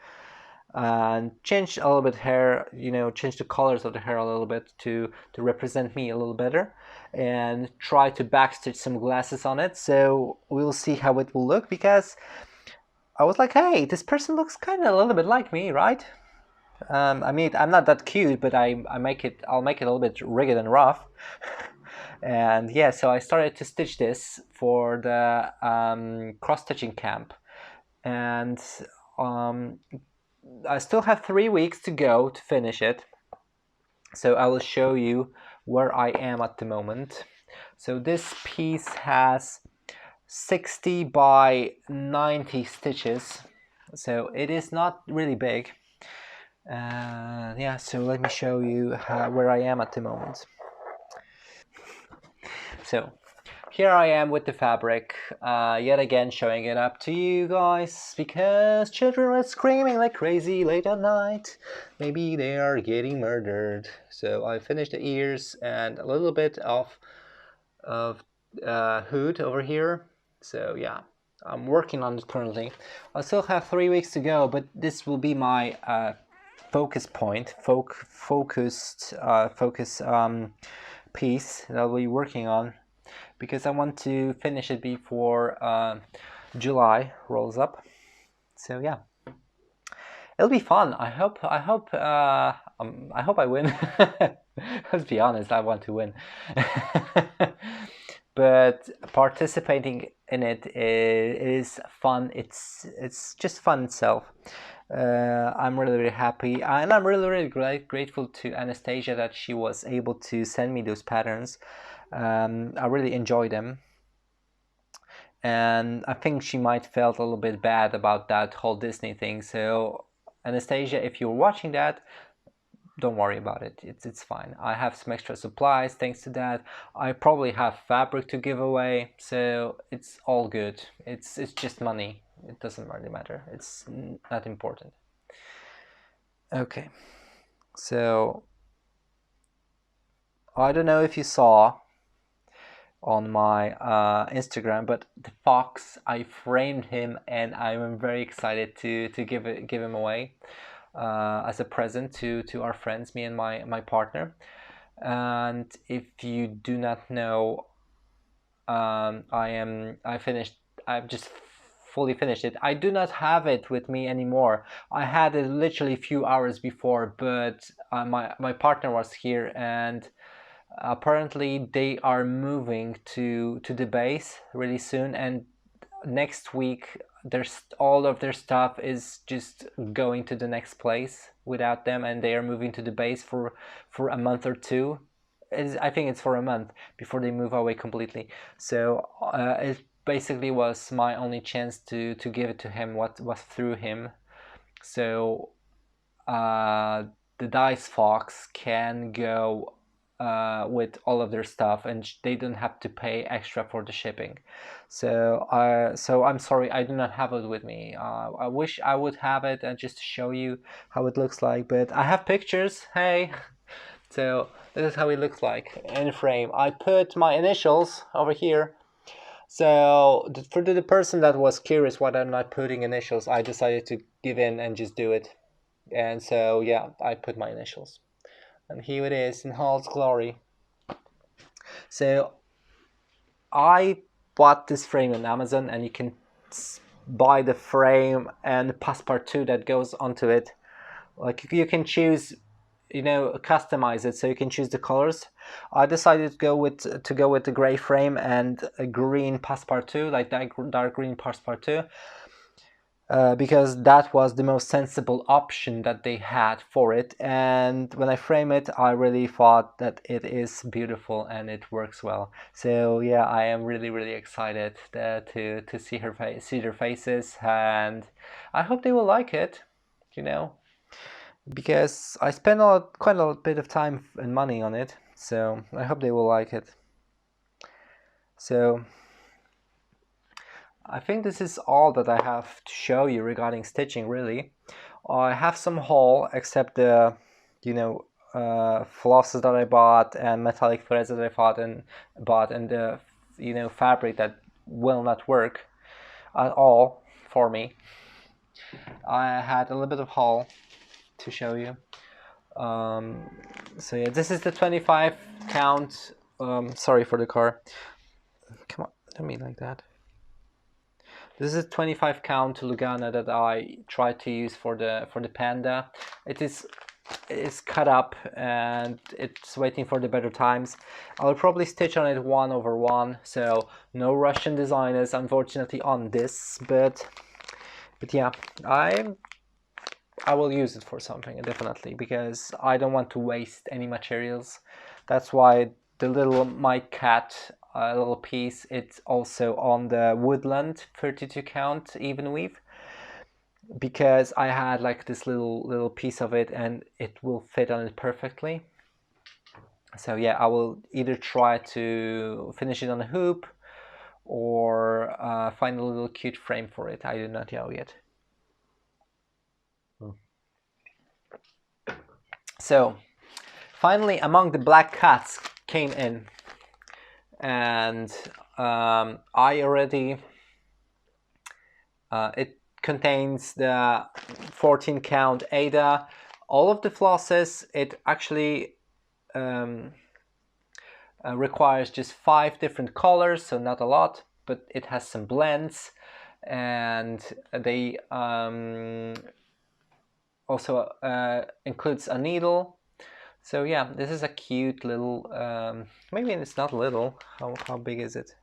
and change a little bit hair, change the colors of the hair a little bit to represent me a little better, and try to backstitch some glasses on it. So we'll see how it will look, because I was like, hey, this person looks kind of a little bit like me, right? I mean, I'm not that cute, but I'll make it a little bit rugged and rough. And yeah, so I started to stitch this for the cross stitching camp, and um, I still have 3 weeks to go to finish it. So I will show you where I am at the moment. So this piece has 60 by 90 stitches, so it is not really big. Yeah, so let me show you where I am at the moment. So here I am with the fabric, yet again showing it up to you guys, because children were screaming like crazy late at night. Maybe they are getting murdered. So I finished the ears and a little bit of hood over here. So yeah, I'm working on it currently. I still have 3 weeks to go, but this will be my focus point, focus piece that I'll be working on, because I want to finish it before July rolls up. So yeah, it'll be fun. I hope I win. Let's be honest, I want to win. But participating in it is fun. It's just fun itself. I'm really, really happy, and I'm really, really grateful to Anastasia that she was able to send me those patterns. I really enjoy them, and I think she might felt a little bit bad about that whole Disney thing. So Anastasia, if you're watching that, don't worry about it. It's fine. I have some extra supplies thanks to that. I probably have fabric to give away, so it's all good. It's just money. It doesn't really matter. It's not important. Okay, so I don't know if you saw on my Instagram, but the fox, I framed him, and I'm very excited to give him away as a present to our friends, me and my partner. And if you do not know, I've just fully finished it. I do not have it with me anymore. I had it literally a few hours before, but my partner was here, and apparently they are moving to the base really soon, and next week there's all of their stuff is just going to the next place without them, and they are moving to the base for a month or two. I think it's for a month before they move away completely. So it basically was my only chance to give it to him, what was through him. So the dice fox can go with all of their stuff, and they don't have to pay extra for the shipping. So I'm sorry, I do not have it with me. I wish I would have it and just to show you how it looks like, but I have pictures. Hey, so this is how it looks like in frame. I put my initials over here. So for the person that was curious why I'm not putting initials, I decided to give in and just do it. And so yeah, I put my initials. And here it is in all its glory. So I bought this frame on Amazon, and you can buy the frame and the passepartout that goes onto it. Like you can choose, customize it, so you can choose the colors. I decided to go with the gray frame and a green passepartout, like dark green passepartout. Because that was the most sensible option that they had for it. And when I frame it, I really thought that it is beautiful and it works well. So yeah, I am really, really excited to see their faces, and I hope they will like it, because I spent quite a bit of time and money on it. So I hope they will like it. So I think this is all that I have to show you regarding stitching, really. I have some haul, except the, flosses that I bought and metallic threads that I bought and the, fabric that will not work at all for me. I had a little bit of haul to show you. So yeah, this is the 25 count. Sorry for the car. Come on, don't be like that. This is a 25 count Lugana that I tried to use for the panda. It is cut up and it's waiting for the better times. I'll probably stitch on it 1/1, so no Russian designers unfortunately on this, but yeah, I will use it for something definitely, because I don't want to waste any materials. That's why the little my cat little piece, it's also on the woodland 32 count even weave, because I had like this little piece of it and it will fit on it perfectly. So yeah, I will either try to finish it on a hoop or find a little cute frame for it. I do not know yet. So finally, Among the Black Cats came in, and I already it contains the 14 count Ada, all of the flosses. It actually requires just 5 different colors, so not a lot, but it has some blends, and they also includes a needle. So yeah, this is a cute little, maybe it's not little, how big is it?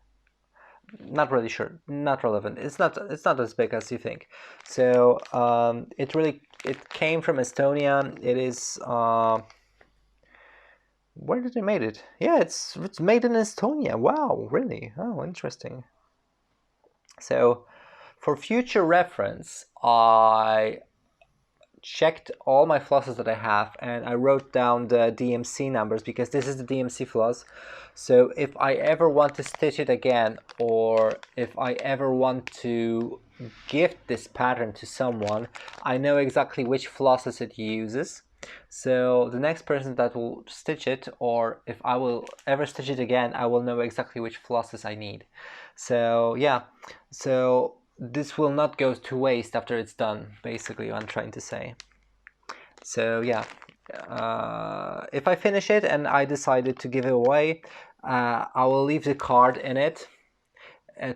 Not really sure, not relevant. It's not as big as you think. So it came from Estonia. It is where did they made it? Yeah, it's made in Estonia. Wow, really? Oh, interesting. So for future reference, I checked all my flosses that I have, and I wrote down the DMC numbers because this is the DMC floss. So if I ever want to stitch it again, or if I ever want to gift this pattern to someone, I know exactly which flosses it uses. So the next person that will stitch it, or if I will ever stitch it again, I will know exactly which flosses I need. So yeah, so this will not go to waste after it's done, basically what I'm trying to say. So yeah, if I finish it and I decided to give it away, I will leave the card in it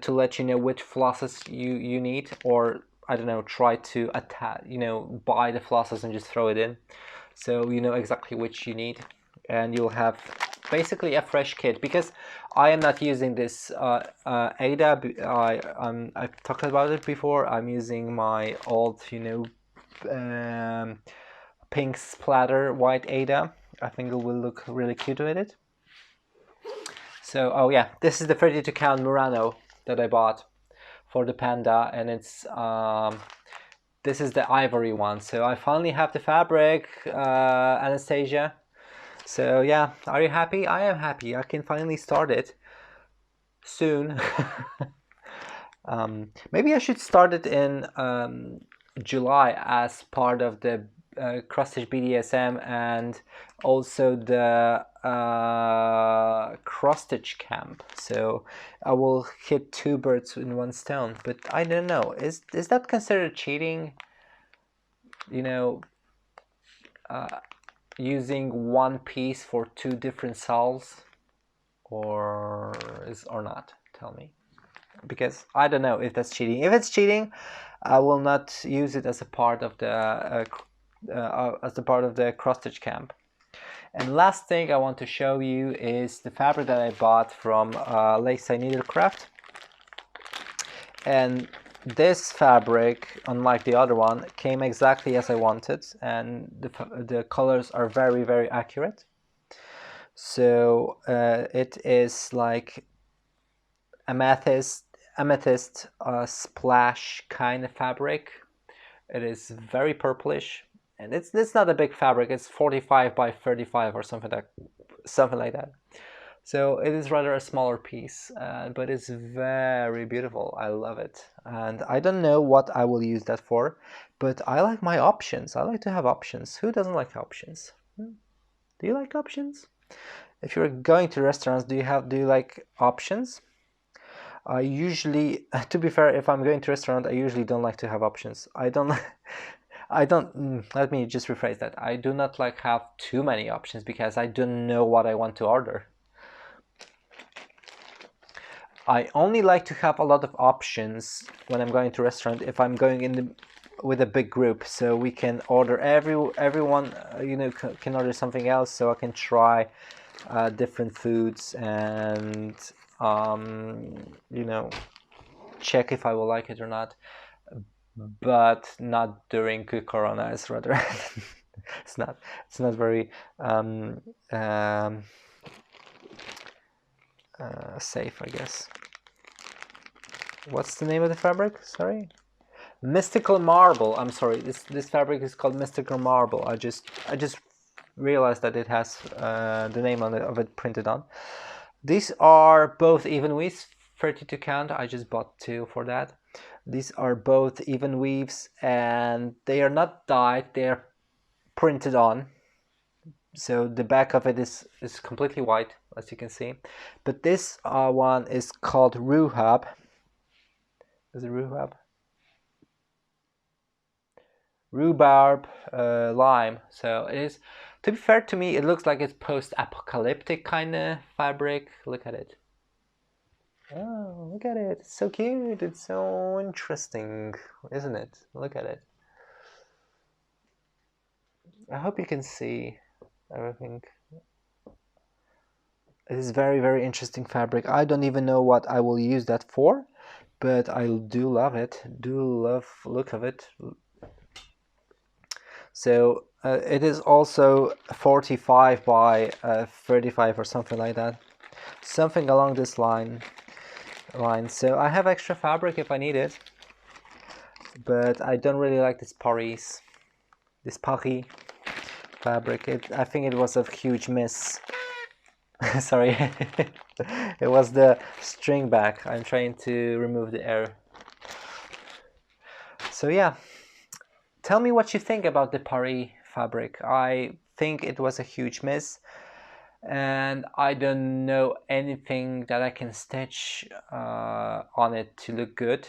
to let you know which flosses you need, or I don't know, try to attach, buy the flosses and just throw it in, so you know exactly which you need, and you'll have basically a fresh kit. Because I am not using this Ada. I've talked about it before. I'm using my old, pink splatter white Ada. I think it will look really cute with it. So, oh yeah, this is the 32 count Murano that I bought for the panda, and it's this is the ivory one. So I finally have the fabric, Anastasia. So yeah, are you happy? I am happy. I can finally start it soon. Maybe I should start it in July as part of the cross-stitch BDSM, and also the cross-stitch camp. So I will hit two birds in one stone. But I don't know. Is that considered cheating? Using one piece for two different cells, or not? Tell me, because I don't know if that's cheating. If it's cheating, I will not use it as a part of the cross-stitch camp. And last thing I want to show you is the fabric that I bought from Lakeside Needlecraft. And this fabric, unlike the other one, came exactly as I wanted, and the colors are very, very accurate. So it is like amethyst splash kind of fabric. It is very purplish, and it's not a big fabric. It's 45 by 35 or something like that. So it is rather a smaller piece, but it's very beautiful. I love it, and I don't know what I will use that for, but I like my options. I like to have options. Who doesn't like options? Do you like options? If you're going to restaurants, do you like options? I usually, to be fair, if I'm going to a restaurant, I usually don't like to have options. I don't. Let me just rephrase that. I do not like have too many options because I don't know what I want to order. I only like to have a lot of options when I'm going to a restaurant if I'm going with a big group, so we can order everyone can order something else, so I can try different foods and check if I will like it or not. But not during Corona. It's rather it's not very safe, I guess. What's the name of the fabric? Sorry, Mystical Marble. I'm sorry. This fabric is called Mystical Marble. I just realized that it has the name of it printed on. These are both even weaves, 32 count. I just bought two for that. These are both even weaves, and they are not dyed. They are printed on. So the back of it is completely white, as you can see. But this one is called Rhubarb. Is it Rhubarb? Rhubarb lime. So it is, to be fair to me, it looks like it's post-apocalyptic kind of fabric. Look at it. Oh, look at it. It's so cute. It's so interesting, isn't it? Look at it. I hope you can see everything. It is very, very interesting fabric. I don't even know what I will use that for, but I do love it. Do love the look of it. So it is also 45 by 35 or something like that. Something along this line. So I have extra fabric if I need it, but I don't really like this Paris. This Paris fabric. I think it was a huge miss. Sorry, it was the string back. I'm trying to remove the air. So yeah, tell me what you think about the Paris fabric. I think it was a huge miss, and I don't know anything that I can stitch on it to look good.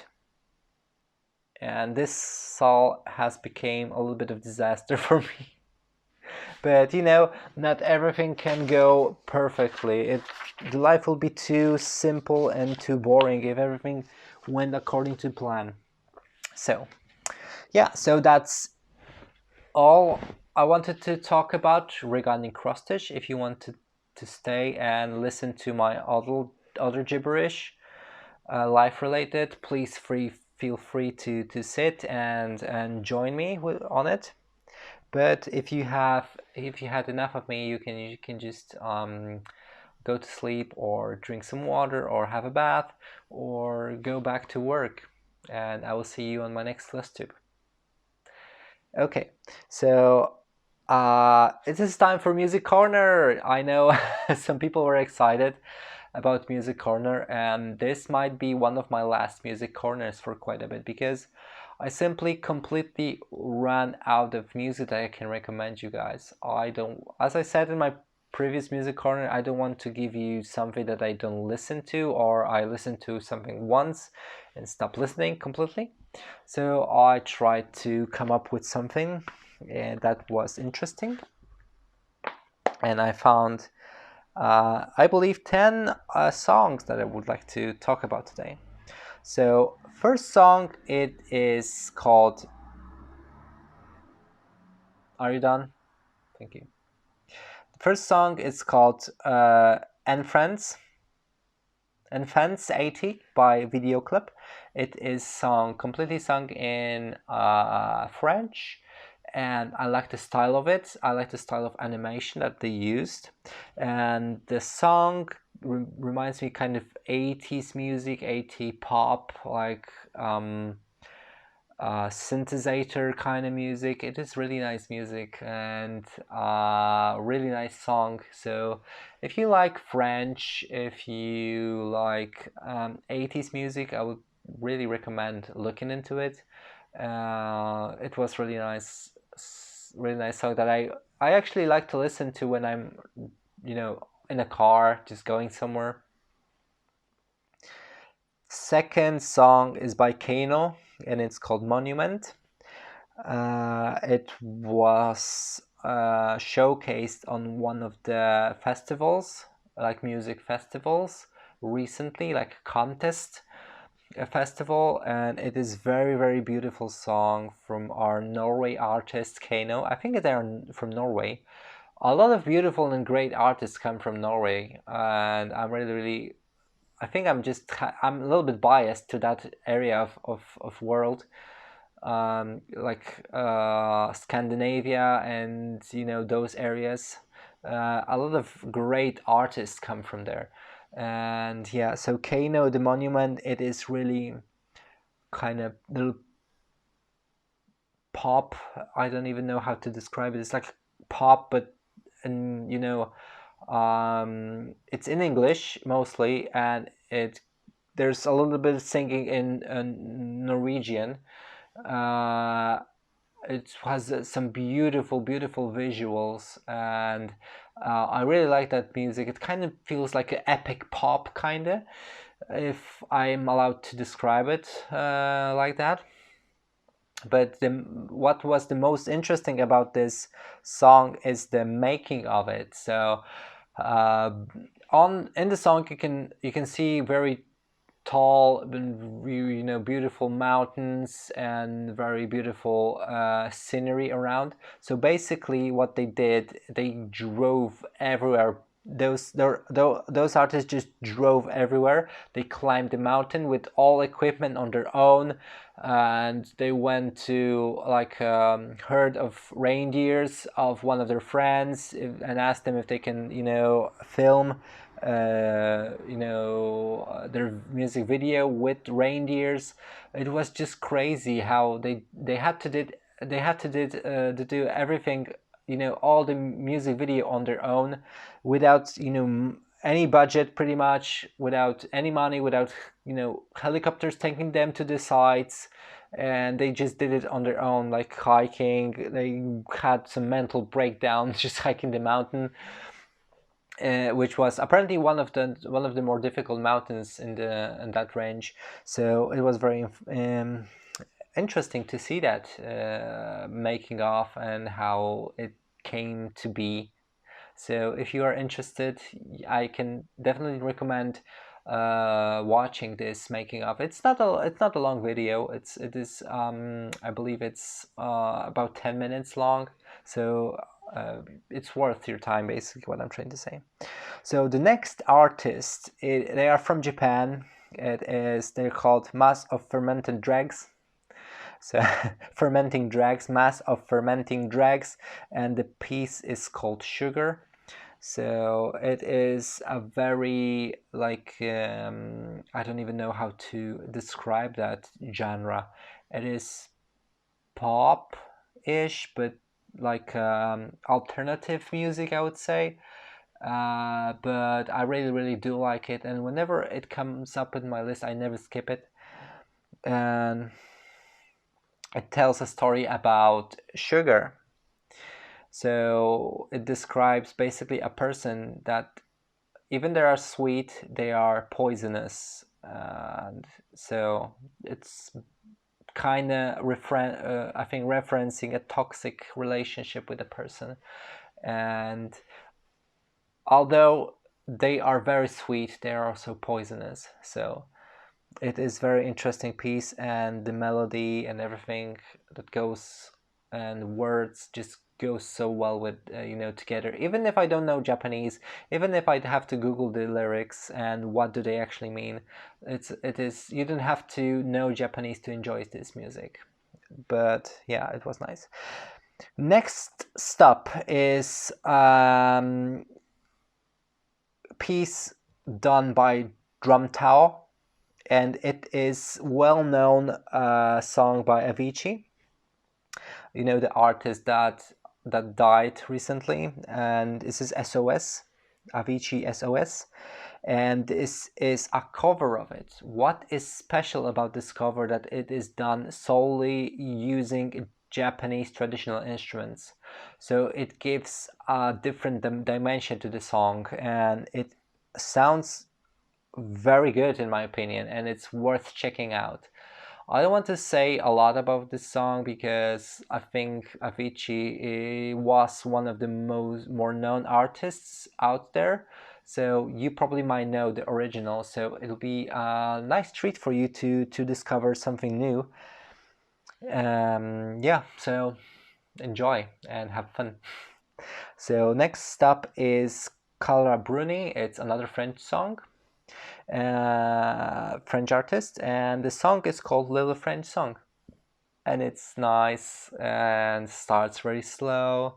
And this saw has become a little bit of disaster for me. But you know, not everything can go perfectly. The life will be too simple and too boring if everything went according to plan. So yeah, so that's all I wanted to talk about regarding cross stitch. If you want to stay and listen to my other gibberish, life related, please feel free to sit and join me on it. But if you had enough of me, you can just go to sleep or drink some water or have a bath or go back to work. And I will see you on my next Flosstube. Okay, so it is time for Music Corner. I know some people were excited about Music Corner, and this might be one of my last Music Corners for quite a bit because I simply completely ran out of music that I can recommend you guys. I don't, as I said in my previous Music Corner, I don't want to give you something that I don't listen to, or I listen to something once and stop listening completely. So I tried to come up with something that was interesting, and I found, I believe, 10 songs that I would like to talk about today. So first song, it is called, are you done? Thank you. The first song is called And Friends, and Fans 80 by Video Clip. It is completely sung in French, and I like the style of it. I like the style of animation that they used, and the song reminds me kind of 80s music, 80s pop, like synthesizer kind of music. It is really nice music and really nice song. So if you like French, if you like 80s music, I would really recommend looking into it. It was really nice song that I actually like to listen to when I'm, you know, in a car just going somewhere. Second song is by Kano, and it's called Monument. It was showcased on one of the festivals, like music festivals, recently, like a contest, a festival, and it is very beautiful song from our Norway artist Kano. I think they are from Norway. A lot of beautiful and great artists come from Norway, and I'm really I think I'm a little bit biased to that area of world, like Scandinavia and you know those areas. A lot of great artists come from there, and yeah. So Kano, the Monument, it is really kind of little pop. I don't even know how to describe it. It's like pop, but and you know, it's in English mostly, and there's a little bit of singing in Norwegian. Uh, it has some beautiful visuals, and I really like that music. It kind of feels like an epic pop, kinda, if I'm allowed to describe it like that. But what was the most interesting about this song is the making of it. So uh, on in the song you can see very tall, you know, beautiful mountains and very beautiful scenery around. So basically, what they did, they drove everywhere. Those artists just drove everywhere. They climbed the mountain with all equipment on their own, and they went to like herd of reindeers of one of their friends and asked them if they can, you know, film their music video with reindeers. It was just crazy how they had to did they had to do everything, all the music video on their own, without any budget, pretty much without any money, without helicopters taking them to the sites, and they just did it on their own, like hiking. They had some mental breakdowns just hiking the mountain, which was apparently one of the more difficult mountains in that range. So it was very interesting to see that making of and how it came to be. So if you are interested, I can definitely recommend watching this making of. It's not a long video. It is I believe it's about 10 minutes long. So it's worth your time, basically, what I'm trying to say. So the next artist, they are from Japan. They're called Mass of Fermented Dregs. So fermenting dregs, mass of fermenting dregs, and the piece is called Sugar. So it is a very, like, I don't even know how to describe that genre. It is pop-ish, but like alternative music, I would say. But I really, really do like it, and whenever it comes up in my list, I never skip it. And it tells a story about sugar. So it describes basically a person that even they are sweet, they are poisonous. And so it's kind of I think referencing a toxic relationship with a person. And although they are very sweet, they are also poisonous. So it is very interesting piece, and the melody and everything that goes and words just goes so well with together. Even if I don't know Japanese, even if I'd have to Google the lyrics and what do they actually mean, it is you don't have to know Japanese to enjoy this music. But yeah, it was nice. Next stop is piece done by Drum Tao, and it is well-known song by Avicii. The artist that died recently, and this is SOS, Avicii SOS, and this is a cover of it. What is special about this cover that it is done solely using Japanese traditional instruments, so it gives a different dimension to the song, and it sounds very good in my opinion, and it's worth checking out. I don't want to say a lot about this song because I think Avicii was one of the more known artists out there. So you probably might know the original. So it'll be a nice treat for you to discover something new. Yeah, so enjoy and have fun. So next stop is Cara Bruni. It's another French song. French artist, and the song is called Little French Song, and it's nice and starts very slow,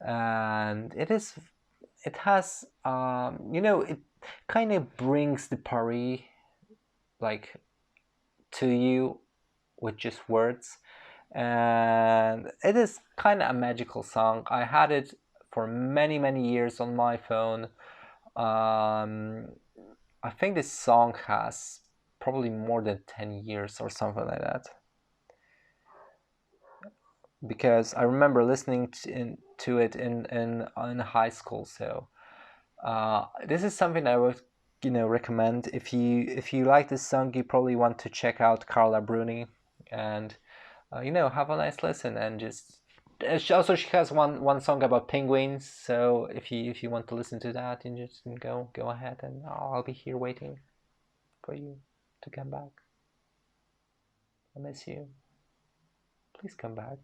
and it has it kind of brings the Paris like to you with just words, and it is kind of a magical song. I had it for many years on my phone. I think this song has probably more than 10 years or something like that. Because I remember listening to it in high school. So this is something I would recommend. If you like this song, you probably want to check out Carla Bruni, and have a nice listen, and just she has one song about penguins. So if you want to listen to that, you just go ahead, and I'll be here waiting for you to come back. I miss you. Please come back.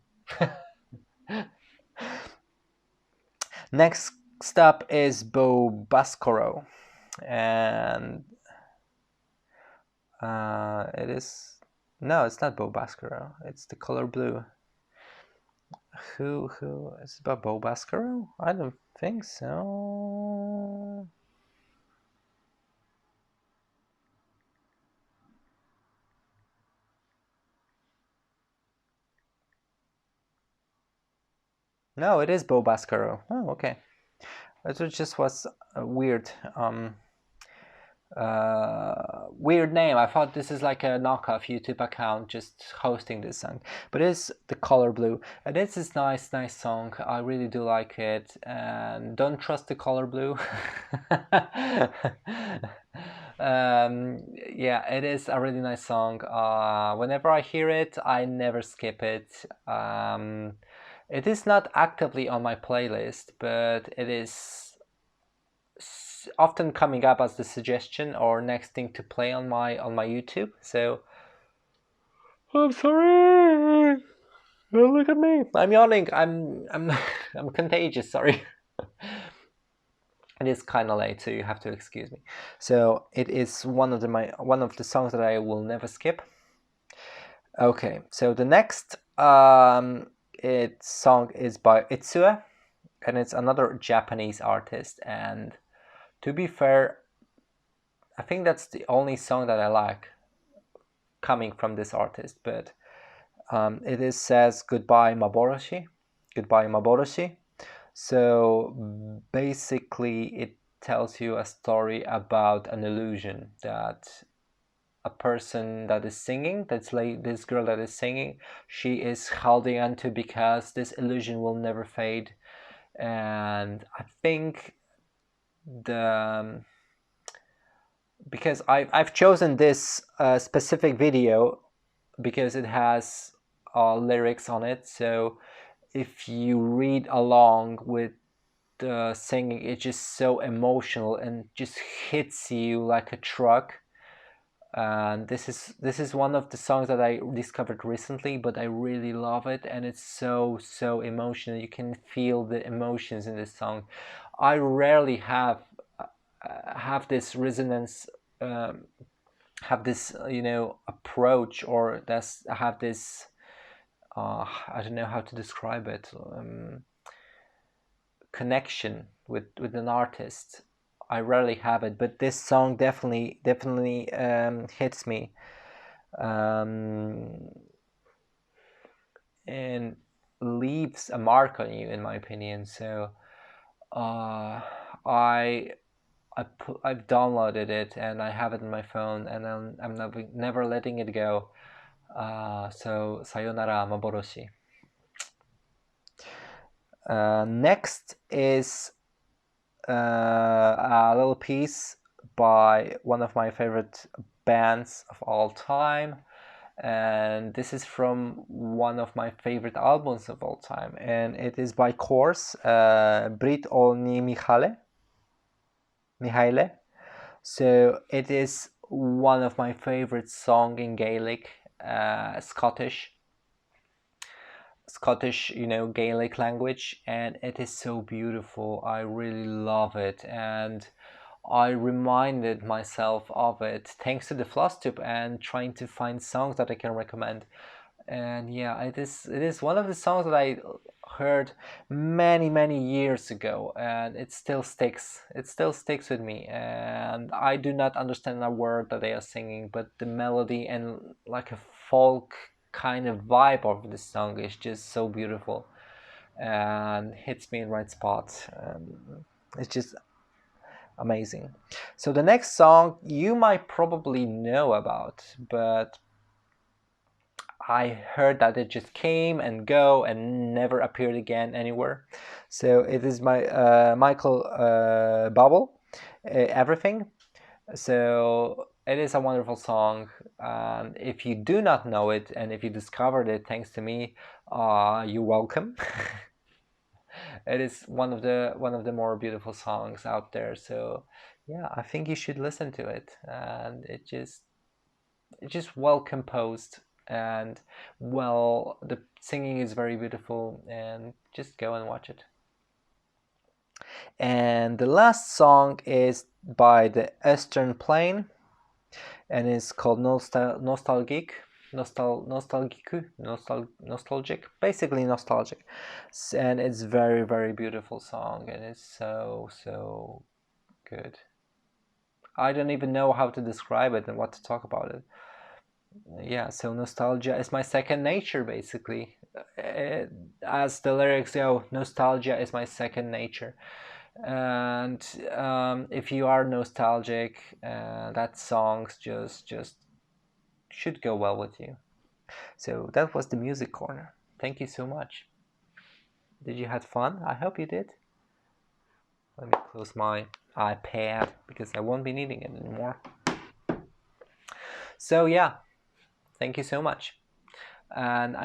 Next stop is Bo Bascoro, and it is no, it's not Bo Bascoro. It's The Color Blue. Who is it about Bo Bascoro? I don't think so. No, it is Bo Bascaro. Oh, okay. It just was a weird weird name. I thought this is like a knockoff YouTube account just hosting this song, but it's The Color Blue, and it's this nice song. I really do like it, and don't trust The Color Blue. Yeah, it is a really nice song. Whenever I hear it, I never skip it. It is not actively on my playlist, but it is often coming up as the suggestion or next thing to play on my YouTube. So I'm sorry. Don't look at me. I'm yawning. I'm I'm contagious. Sorry. It is kind of late, so you have to excuse me. So it is one of the songs that I will never skip. Okay, so the next song is by Itsue, and it's another Japanese artist. And to be fair, I think that's the only song that I like coming from this artist. But it says Goodbye Maboroshi. Goodbye Maboroshi. So basically, it tells you a story about an illusion that a person that is singing, that's like this girl that is singing, she is holding on to because this illusion will never fade. And I think the because I've chosen this specific video because it has lyrics on it. So if you read along with the singing, it's just so emotional and just hits you like a truck. And this is one of the songs that I discovered recently, but I really love it, and it's so emotional. You can feel the emotions in this song. I rarely have this resonance, have this approach, or have this I don't know how to describe it, connection with an artist. I rarely have it, but this song definitely hits me, um, and leaves a mark on you, in my opinion. So uh, I I've downloaded it and I have it on my phone, and I'm never letting it go. So Sayonara Maboroshi. Next is a little piece by one of my favorite bands of all time, and this is from one of my favorite albums of all time, and it is by Course, Brit Olni Mihaile. So it is one of my favorite songs in Gaelic, Scottish, Gaelic language, and it is so beautiful. I really love it, and I reminded myself of it thanks to the Flosstube and trying to find songs that I can recommend. And yeah, it is one of the songs that I heard many years ago, and it still sticks. It still sticks with me, and I do not understand a word that they are singing, but the melody and like a folk kind of vibe of this song is just so beautiful and hits me in right spot. It's just amazing. So the next song you might probably know about, but I heard that it just came and go and never appeared again anywhere. So it is my Michael Bublé, Everything. So it is a wonderful song. If you do not know it, and if you discovered it thanks to me, you're welcome. It is one of the more beautiful songs out there. So yeah, I think you should listen to it, and it's just well composed, and well, the singing is very beautiful, and just go and watch it. And the last song is by the Eastern Plain, and it's called Nostalgic. Nostalgic, basically nostalgic, and it's very beautiful song, and it's so good. I don't even know how to describe it and what to talk about it. Yeah, so nostalgia is my second nature, basically. as the lyrics go, nostalgia is my second nature. And if you are nostalgic, that songs just should go well with you. So that was the music corner. Thank you so much. Did you have fun? I hope you did. Let me close my iPad because I won't be needing it anymore. So yeah, thank you so much. And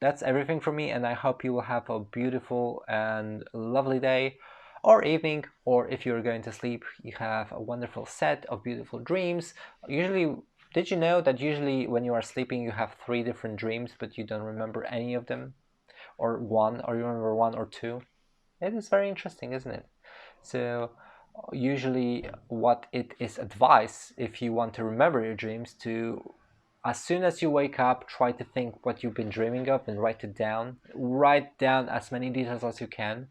that's everything from me, and I hope you will have a beautiful and lovely day or evening, or if you're going to sleep, you have a wonderful set of beautiful dreams. Usually, did you know that usually when you are sleeping you have 3 different dreams but you don't remember any of them, or one, or you remember one or two? It is very interesting, isn't it? So usually what it is advice, if you want to remember your dreams, to as soon as you wake up, try to think what you've been dreaming of and write it down. Write down as many details as you can.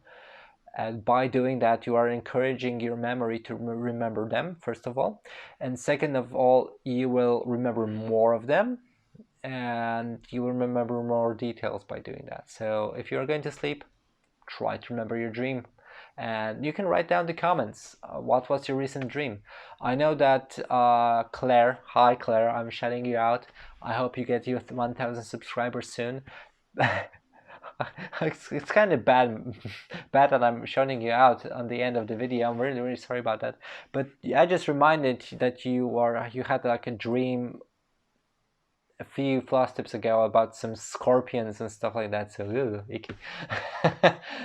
And by doing that, you are encouraging your memory to remember them, first of all. And second of all, you will remember more of them, and you will remember more details by doing that. So if you're going to sleep, try to remember your dream. And you can write down the comments. What was your recent dream? I know that Claire, hi Claire, I'm shouting you out. I hope you get your 1,000 subscribers soon. It's kind of bad that I'm shouting you out on the end of the video. I'm really, really sorry about that. But I just reminded that you had like a dream a few floss tips ago about some scorpions and stuff like that. So, icky.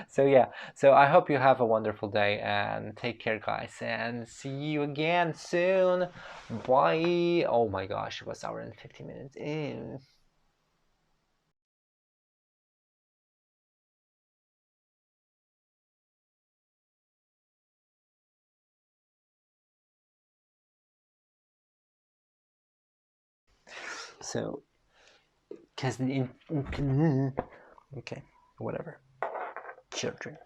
So yeah. So I hope you have a wonderful day and take care, guys. And see you again soon. Bye. Oh my gosh, it was hour and 50 minutes. Ew. So, because okay, whatever. Children.